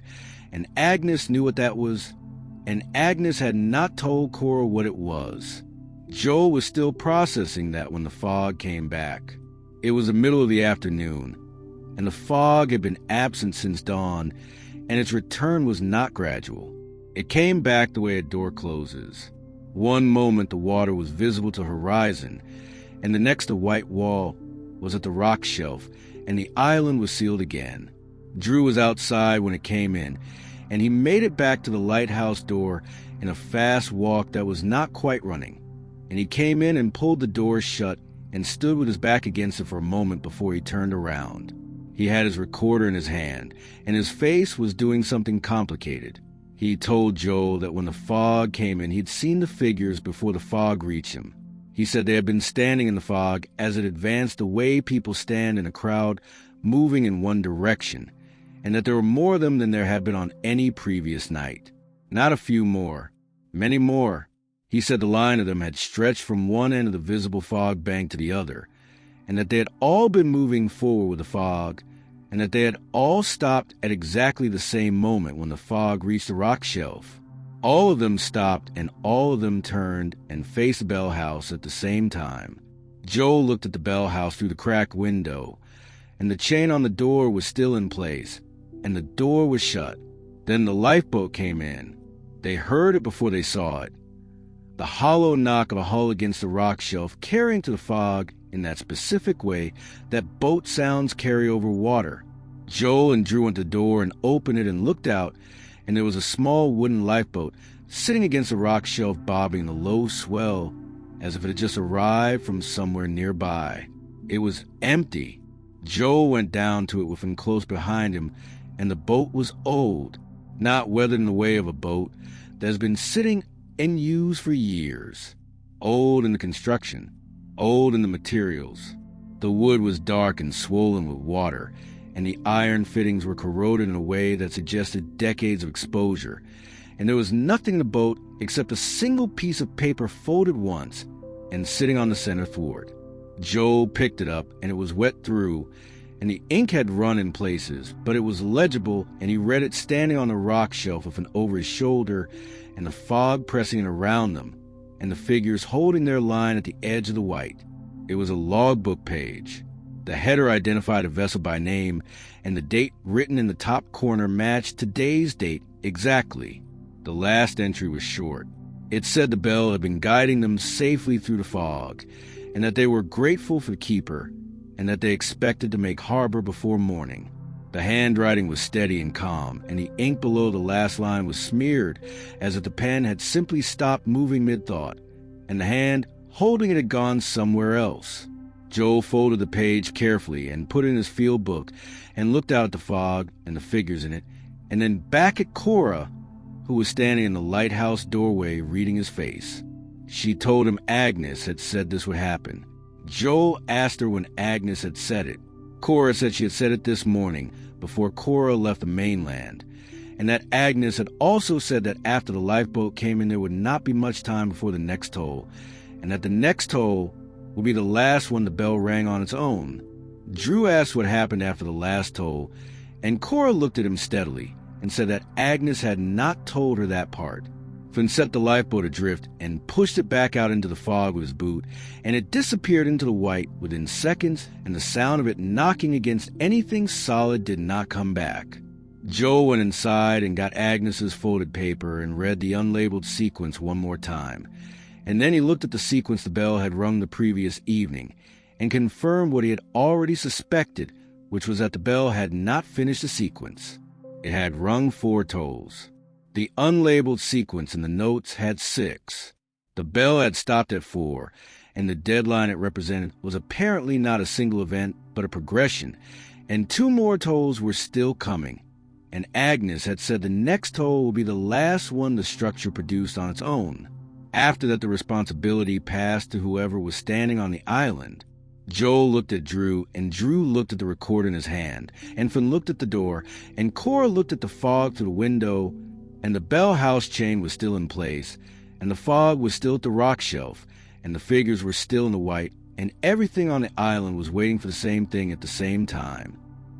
and Agnes knew what that was, and Agnes had not told Cora what it was. Joel was still processing that when the fog came back. It was the middle of the afternoon, and the fog had been absent since dawn, and its return was not gradual. It came back the way a door closes. One moment the water was visible to the horizon, and the next a white wall was at the rock shelf, and the island was sealed again. Drew was outside when it came in, and he made it back to the lighthouse door in a fast walk that was not quite running. And he came in and pulled the door shut and stood with his back against it for a moment before he turned around. He had his recorder in his hand, and his face was doing something complicated. He told Joel that when the fog came in, he'd seen the figures before the fog reached him. He said they had been standing in the fog as it advanced the way people stand in a crowd moving in one direction, and that there were more of them than there had been on any previous night. Not a few more. Many more. He said the line of them had stretched from one end of the visible fog bank to the other, and that they had all been moving forward with the fog, and that they had all stopped at exactly the same moment when the fog reached the rock shelf. All of them stopped, and all of them turned and faced the bell house at the same time. Joel looked at the bell house through the cracked window, and the chain on the door was still in place, and the door was shut. Then the lifeboat came in. They heard it before they saw it. The hollow knock of a hull against the rock shelf, carrying to the fog in that specific way that boat sounds carry over water. Joel and Drew went to the door and opened it and looked out, and there was a small wooden lifeboat sitting against the rock shelf, bobbing the low swell as if it had just arrived from somewhere nearby. It was empty. Joel went down to it with him close behind him, and the boat was old, not weathered in the way of a boat that has been sitting and used for years. Old in the construction, old in the materials. The wood was dark and swollen with water, and the iron fittings were corroded in a way that suggested decades of exposure, and there was nothing in the boat except a single piece of paper folded once and sitting on the center thwart. Joel picked it up, and it was wet through, and the ink had run in places, but it was legible, and he read it standing on the rock shelf with an over his shoulder and the fog pressing in around them, and the figures holding their line at the edge of the white. It was a logbook page. The header identified a vessel by name, and the date written in the top corner matched today's date exactly. The last entry was short. It said the bell had been guiding them safely through the fog, and that they were grateful for the keeper, and that they expected to make harbor before morning. The handwriting was steady and calm, and the ink below the last line was smeared as if the pen had simply stopped moving mid-thought, and the hand holding it had gone somewhere else. Joel folded the page carefully and put it in his field book and looked out at the fog and the figures in it, and then back at Cora, who was standing in the lighthouse doorway reading his face. She told him Agnes had said this would happen. Joel asked her when Agnes had said it. Cora said she had said it this morning, before Cora left the mainland, and that Agnes had also said that after the lifeboat came in there would not be much time before the next toll, and that the next toll would be the last one the bell rang on its own. Drew asked what happened after the last toll, and Cora looked at him steadily and said that Agnes had not told her that part. Finn set the lifeboat adrift and pushed it back out into the fog with his boot, and it disappeared into the white within seconds, and the sound of it knocking against anything solid did not come back. Joel went inside and got Agnes's folded paper and read the unlabeled sequence one more time, and then he looked at the sequence the bell had rung the previous evening and confirmed what he had already suspected, which was that the bell had not finished the sequence. It had rung 4 tolls. The unlabeled sequence in the notes had 6. The bell had stopped at 4, and the deadline it represented was apparently not a single event, but a progression, and 2 more tolls were still coming. And Agnes had said the next toll would be the last one the structure produced on its own. After that, the responsibility passed to whoever was standing on the island. Joel looked at Drew, and Drew looked at the recorder in his hand, and Finn looked at the door, and Cora looked at the fog through the window, and the bell house chain was still in place, and the fog was still at the rock shelf, and the figures were still in the white, and everything on the island was waiting for the same thing at the same time.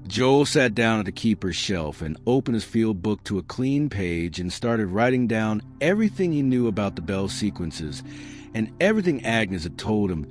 Joel sat down at the keeper's shelf and opened his field book to a clean page and started writing down everything he knew about the bell sequences, and everything Agnes had told him,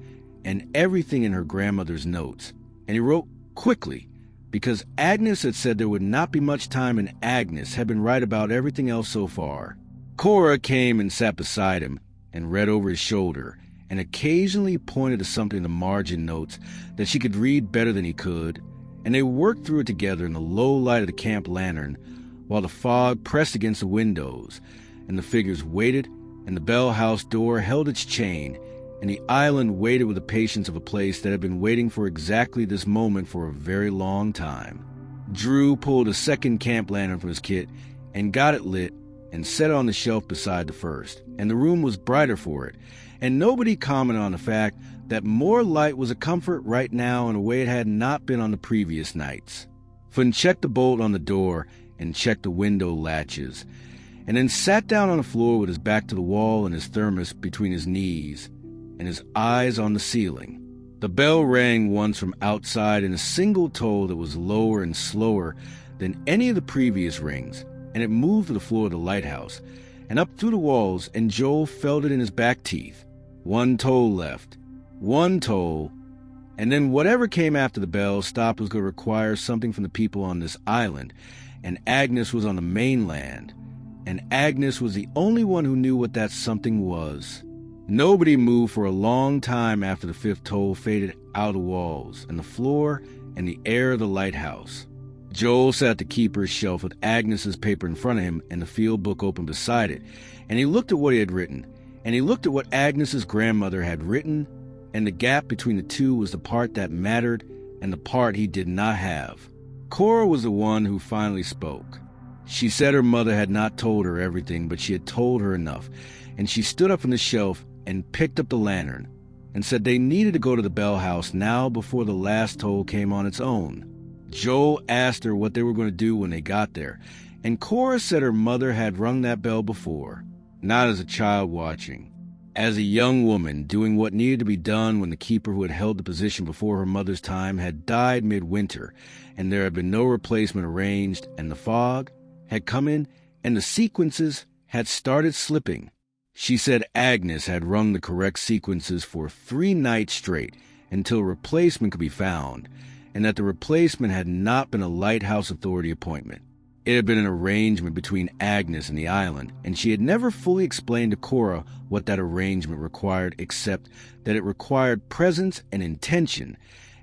and everything in her grandmother's notes. And he wrote quickly, because Agnes had said there would not be much time, and Agnes had been right about everything else so far. Cora came and sat beside him and read over his shoulder, and occasionally pointed to something in the margin notes that she could read better than he could, and they worked through it together in the low light of the camp lantern, while the fog pressed against the windows, and the figures waited, and the bell house door held its chain, and the island waited with the patience of a place that had been waiting for exactly this moment for a very long time. Drew pulled a second camp lantern from his kit and got it lit and set it on the shelf beside the first, and the room was brighter for it, and nobody commented on the fact that more light was a comfort right now in a way it had not been on the previous nights. Finn checked the bolt on the door and checked the window latches, and then sat down on the floor with his back to the wall and his thermos between his knees, and his eyes on the ceiling. The bell rang once from outside in a single toll that was lower and slower than any of the previous rings, and it moved to the floor of the lighthouse, and up through the walls, and Joel felt it in his back teeth. 1 toll left. 1 toll. And then whatever came after the bell stop was going to require something from the people on this island, and Agnes was on the mainland, and Agnes was the only one who knew what that something was. Nobody moved for a long time after the 5th toll faded out of the walls, and the floor, and the air of the lighthouse. Joel sat at the keeper's shelf with Agnes's paper in front of him and the field book open beside it, and he looked at what he had written, and he looked at what Agnes's grandmother had written, and the gap between the two was the part that mattered and the part he did not have. Cora was the one who finally spoke. She said her mother had not told her everything, but she had told her enough, and she stood up from the shelf and picked up the lantern, and said they needed to go to the bell house now before the last toll came on its own. Joel asked her what they were going to do when they got there, and Cora said her mother had rung that bell before, not as a child watching. As a young woman, doing what needed to be done when the keeper who had held the position before her mother's time had died midwinter, and there had been no replacement arranged, and the fog had come in, and the sequences had started slipping. She said Agnes had rung the correct sequences for 3 nights straight until a replacement could be found, and that the replacement had not been a Lighthouse Authority appointment. It had been an arrangement between Agnes and the island, and she had never fully explained to Cora what that arrangement required, except that it required presence and intention,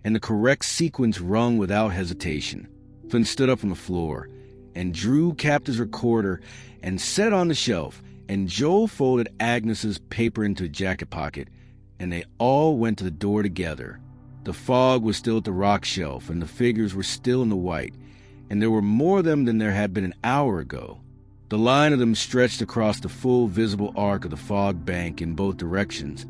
and the correct sequence rung without hesitation. Flynn stood up from the floor, and Drew capped his recorder and set it on the shelf, and Joel folded Agnes's paper into a jacket pocket, and they all went to the door together. The fog was still at the rock shelf, and the figures were still in the white, and there were more of them than there had been an hour ago. The line of them stretched across the full visible arc of the fog bank in both directions,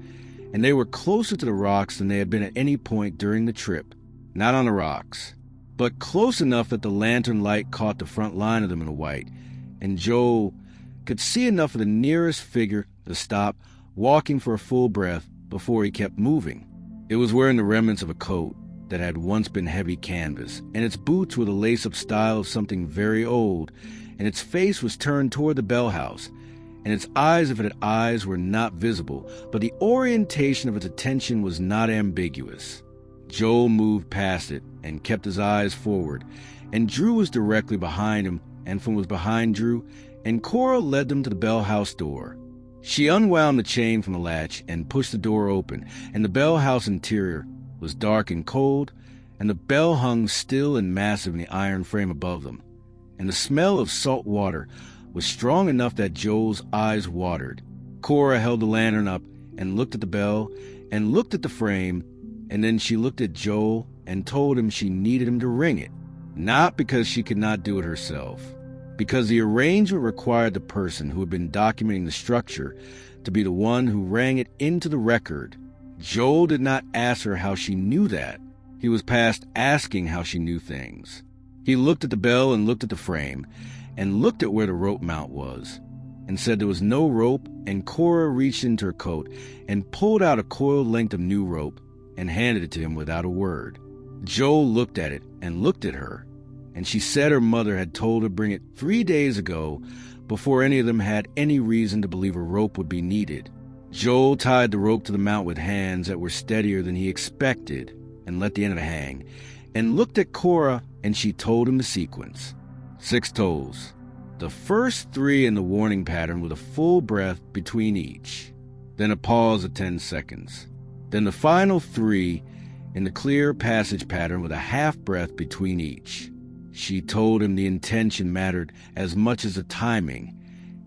and they were closer to the rocks than they had been at any point during the trip. Not on the rocks, but close enough that the lantern light caught the front line of them in the white, and Joel could see enough of the nearest figure to stop, walking for a full breath before he kept moving. It was wearing the remnants of a coat that had once been heavy canvas, and its boots were the lace-up style of something very old, and its face was turned toward the bell house, and its eyes, if it had eyes, were not visible, but the orientation of its attention was not ambiguous. Joel moved past it and kept his eyes forward, and Drew was directly behind him, and Flynn was behind Drew, and Cora led them to the bell house door. She unwound the chain from the latch and pushed the door open, and the bell house interior was dark and cold, and the bell hung still and massive in the iron frame above them, and the smell of salt water was strong enough that Joel's eyes watered. Cora held the lantern up and looked at the bell and looked at the frame, and then she looked at Joel and told him she needed him to ring it, not because she could not do it herself, because the arrangement required the person who had been documenting the structure to be the one who rang it into the record. Joel did not ask her how she knew that. He was past asking how she knew things. He looked at the bell and looked at the frame, and looked at where the rope mount was, and said there was no rope, and Cora reached into her coat and pulled out a coiled length of new rope and handed it to him without a word. Joel looked at it and looked at her, and she said her mother had told her to bring it 3 days ago before any of them had any reason to believe a rope would be needed. Joel tied the rope to the mount with hands that were steadier than he expected and let the end of it hang, and looked at Cora, and she told him the sequence. 6 tolls. The first 3 in the warning pattern with a full breath between each. Then a pause of 10 seconds. Then the final 3 in the clear passage pattern with a half breath between each. She told him the intention mattered as much as the timing,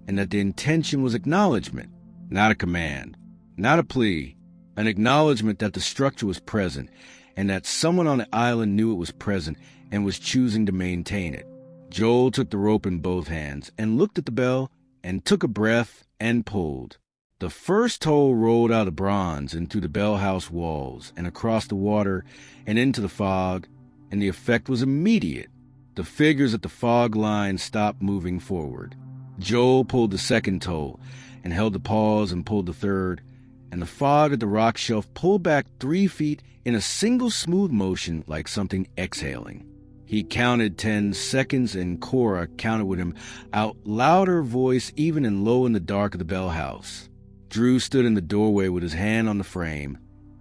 and that the intention was acknowledgement, not a command, not a plea, an acknowledgement that the structure was present, and that someone on the island knew it was present and was choosing to maintain it. Joel took the rope in both hands and looked at the bell and took a breath and pulled. The first toll rolled out of bronze and through the bell house walls and across the water and into the fog, and the effect was immediate. The figures at the fog line stopped moving forward. Joel pulled the second toll and held the pause and pulled the third, and the fog at the rock shelf pulled back 3 feet in a single smooth motion like something exhaling. He counted 10 seconds, and Cora counted with him out louder voice even and low in the dark of the bell house. Drew stood in the doorway with his hand on the frame.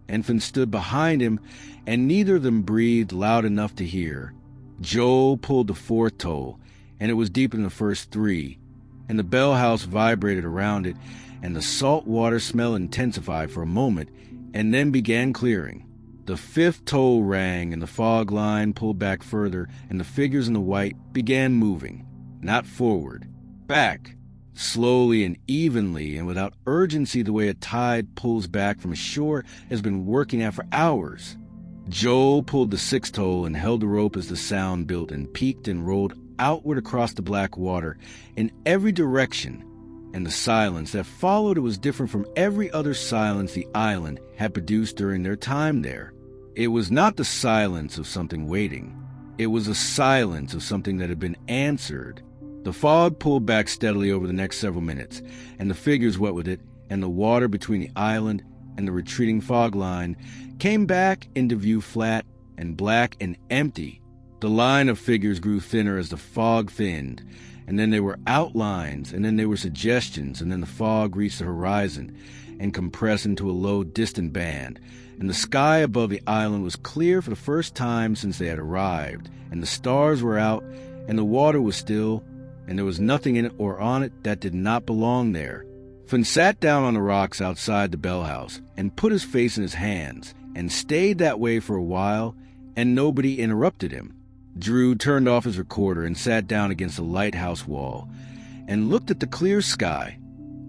Enfant stood behind him, and neither of them breathed loud enough to hear. Joel pulled the 4th toll, and it was deeper than the first 3, and the bell house vibrated around it, and the salt water smell intensified for a moment, and then began clearing. The 5th toll rang, and the fog line pulled back further, and the figures in the white began moving, not forward, back, slowly and evenly, and without urgency the way a tide pulls back from a shore has been working at for hours. Joel pulled the 6th toll and held the rope as the sound built and peaked and rolled outward across the black water in every direction, and the silence that followed it was different from every other silence the island had produced during their time there. It was not the silence of something waiting. It was the silence of something that had been answered. The fog pulled back steadily over the next several minutes, and the figures went with it, and the water between the island and the retreating fog line came back into view flat and black and empty. The line of figures grew thinner as the fog thinned, and then there were outlines, and then there were suggestions, and then the fog reached the horizon and compressed into a low, distant band, and the sky above the island was clear for the first time since they had arrived, and the stars were out, and the water was still, and there was nothing in it or on it that did not belong there. Finn sat down on the rocks outside the bell house and put his face in his hands and stayed that way for a while, and nobody interrupted him. Drew turned off his recorder and sat down against the lighthouse wall and looked at the clear sky,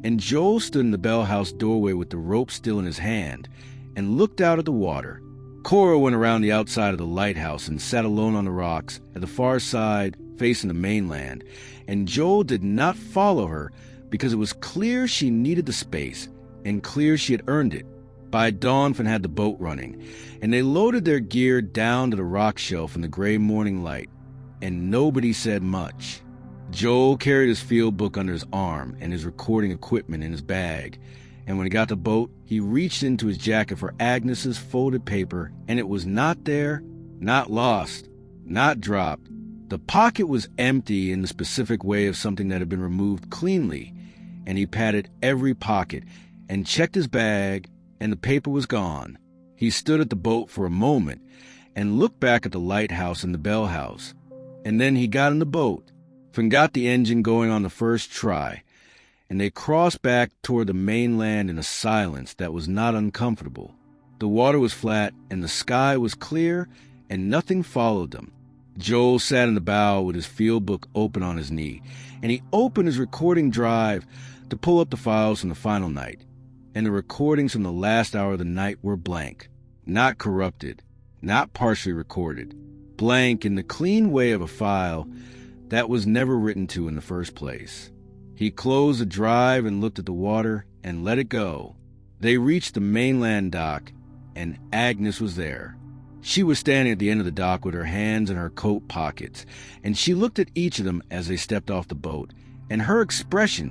and Joel stood in the bell house doorway with the rope still in his hand and looked out at the water. Cora went around the outside of the lighthouse and sat alone on the rocks at the far side facing the mainland, and Joel did not follow her because it was clear she needed the space and clear she had earned it. By dawn, Finn had the boat running, and they loaded their gear down to the rock shelf in the gray morning light, and nobody said much. Joel carried his field book under his arm and his recording equipment in his bag, and when he got the boat, he reached into his jacket for Agnes's folded paper, and it was not there, not lost, not dropped. The pocket was empty in the specific way of something that had been removed cleanly, and he patted every pocket and checked his bag, and the paper was gone. He stood at the boat for a moment and looked back at the lighthouse and the bell house, and then he got in the boat. Finn got the engine going on the first try, and they crossed back toward the mainland in a silence that was not uncomfortable. The water was flat, and the sky was clear, and nothing followed them. Joel sat in the bow with his field book open on his knee, and he opened his recording drive to pull up the files from the final night. And the recordings from the last hour of the night were blank, not corrupted, not partially recorded, blank in the clean way of a file that was never written to in the first place. He closed the drive and looked at the water and let it go. They reached the mainland dock, and Agnes was there. She was standing at the end of the dock with her hands in her coat pockets, and she looked at each of them as they stepped off the boat, and her expression,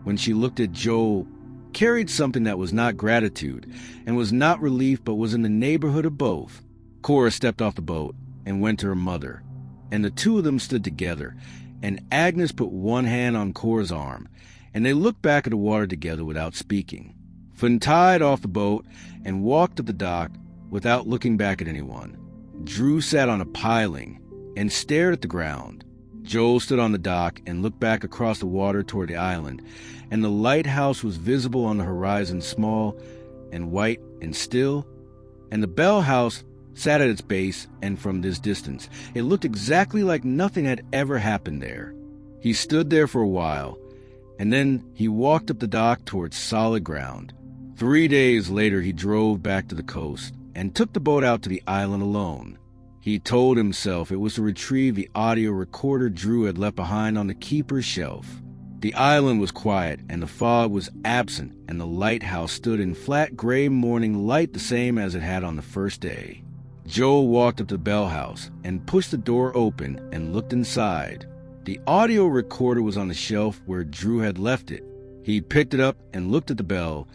when she looked at Joel, carried something that was not gratitude and was not relief but was in the neighborhood of both. Cora stepped off the boat and went to her mother, and the two of them stood together, and Agnes put one hand on Cora's arm, and they looked back at the water together without speaking. Finn tied off the boat and walked up the dock without looking back at anyone. Drew sat on a piling and stared at the ground. Joel stood on the dock and looked back across the water toward the island, and the lighthouse was visible on the horizon, small and white and still, and the bell house sat at its base, and from this distance, it looked exactly like nothing had ever happened there. He stood there for a while, and then he walked up the dock towards solid ground. 3 days later, he drove back to the coast and took the boat out to the island alone. He told himself it was to retrieve the audio recorder Drew had left behind on the keeper's shelf. The island was quiet, and the fog was absent, and the lighthouse stood in flat gray morning light the same as it had on the first day. Joel walked up to the bell house and pushed the door open and looked inside. The audio recorder was on the shelf where Drew had left it. He picked it up and looked at the bell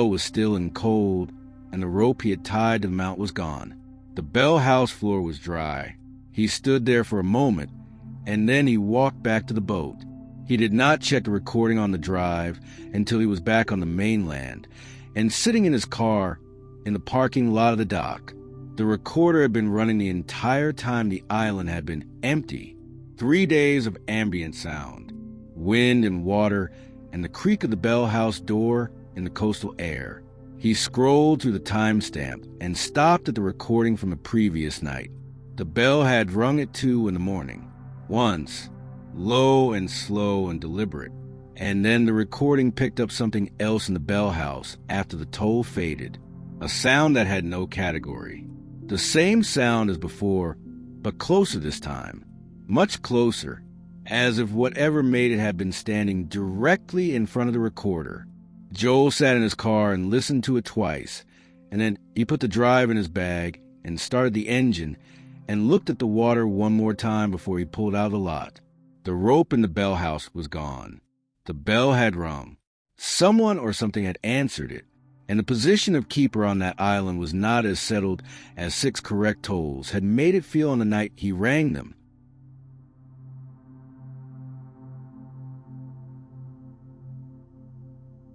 was still and cold, and the rope he had tied to the mount was gone. The bell house floor was dry. He stood there for a moment, and then he walked back to the boat. He did not check the recording on the drive until he was back on the mainland and sitting in his car in the parking lot of the dock. The recorder had been running the entire time the island had been empty. 3 days of ambient sound, wind and water, and the creak of the bell house door in the coastal air. He scrolled through the timestamp and stopped at the recording from the previous night. The bell had rung at 2 in the morning. Once, low and slow and deliberate, and then the recording picked up something else in the bell house after the toll faded. A sound that had no category. The same sound as before, but closer this time. Much closer, as if whatever made it had been standing directly in front of the recorder. Joel sat in his car and listened to it twice, and then he put the drive in his bag and started the engine and looked at the water one more time before he pulled out of the lot. The rope in the bell house was gone. The bell had rung. Someone or something had answered it, and the position of keeper on that island was not as settled as 6 correct tolls had made it feel on the night he rang them.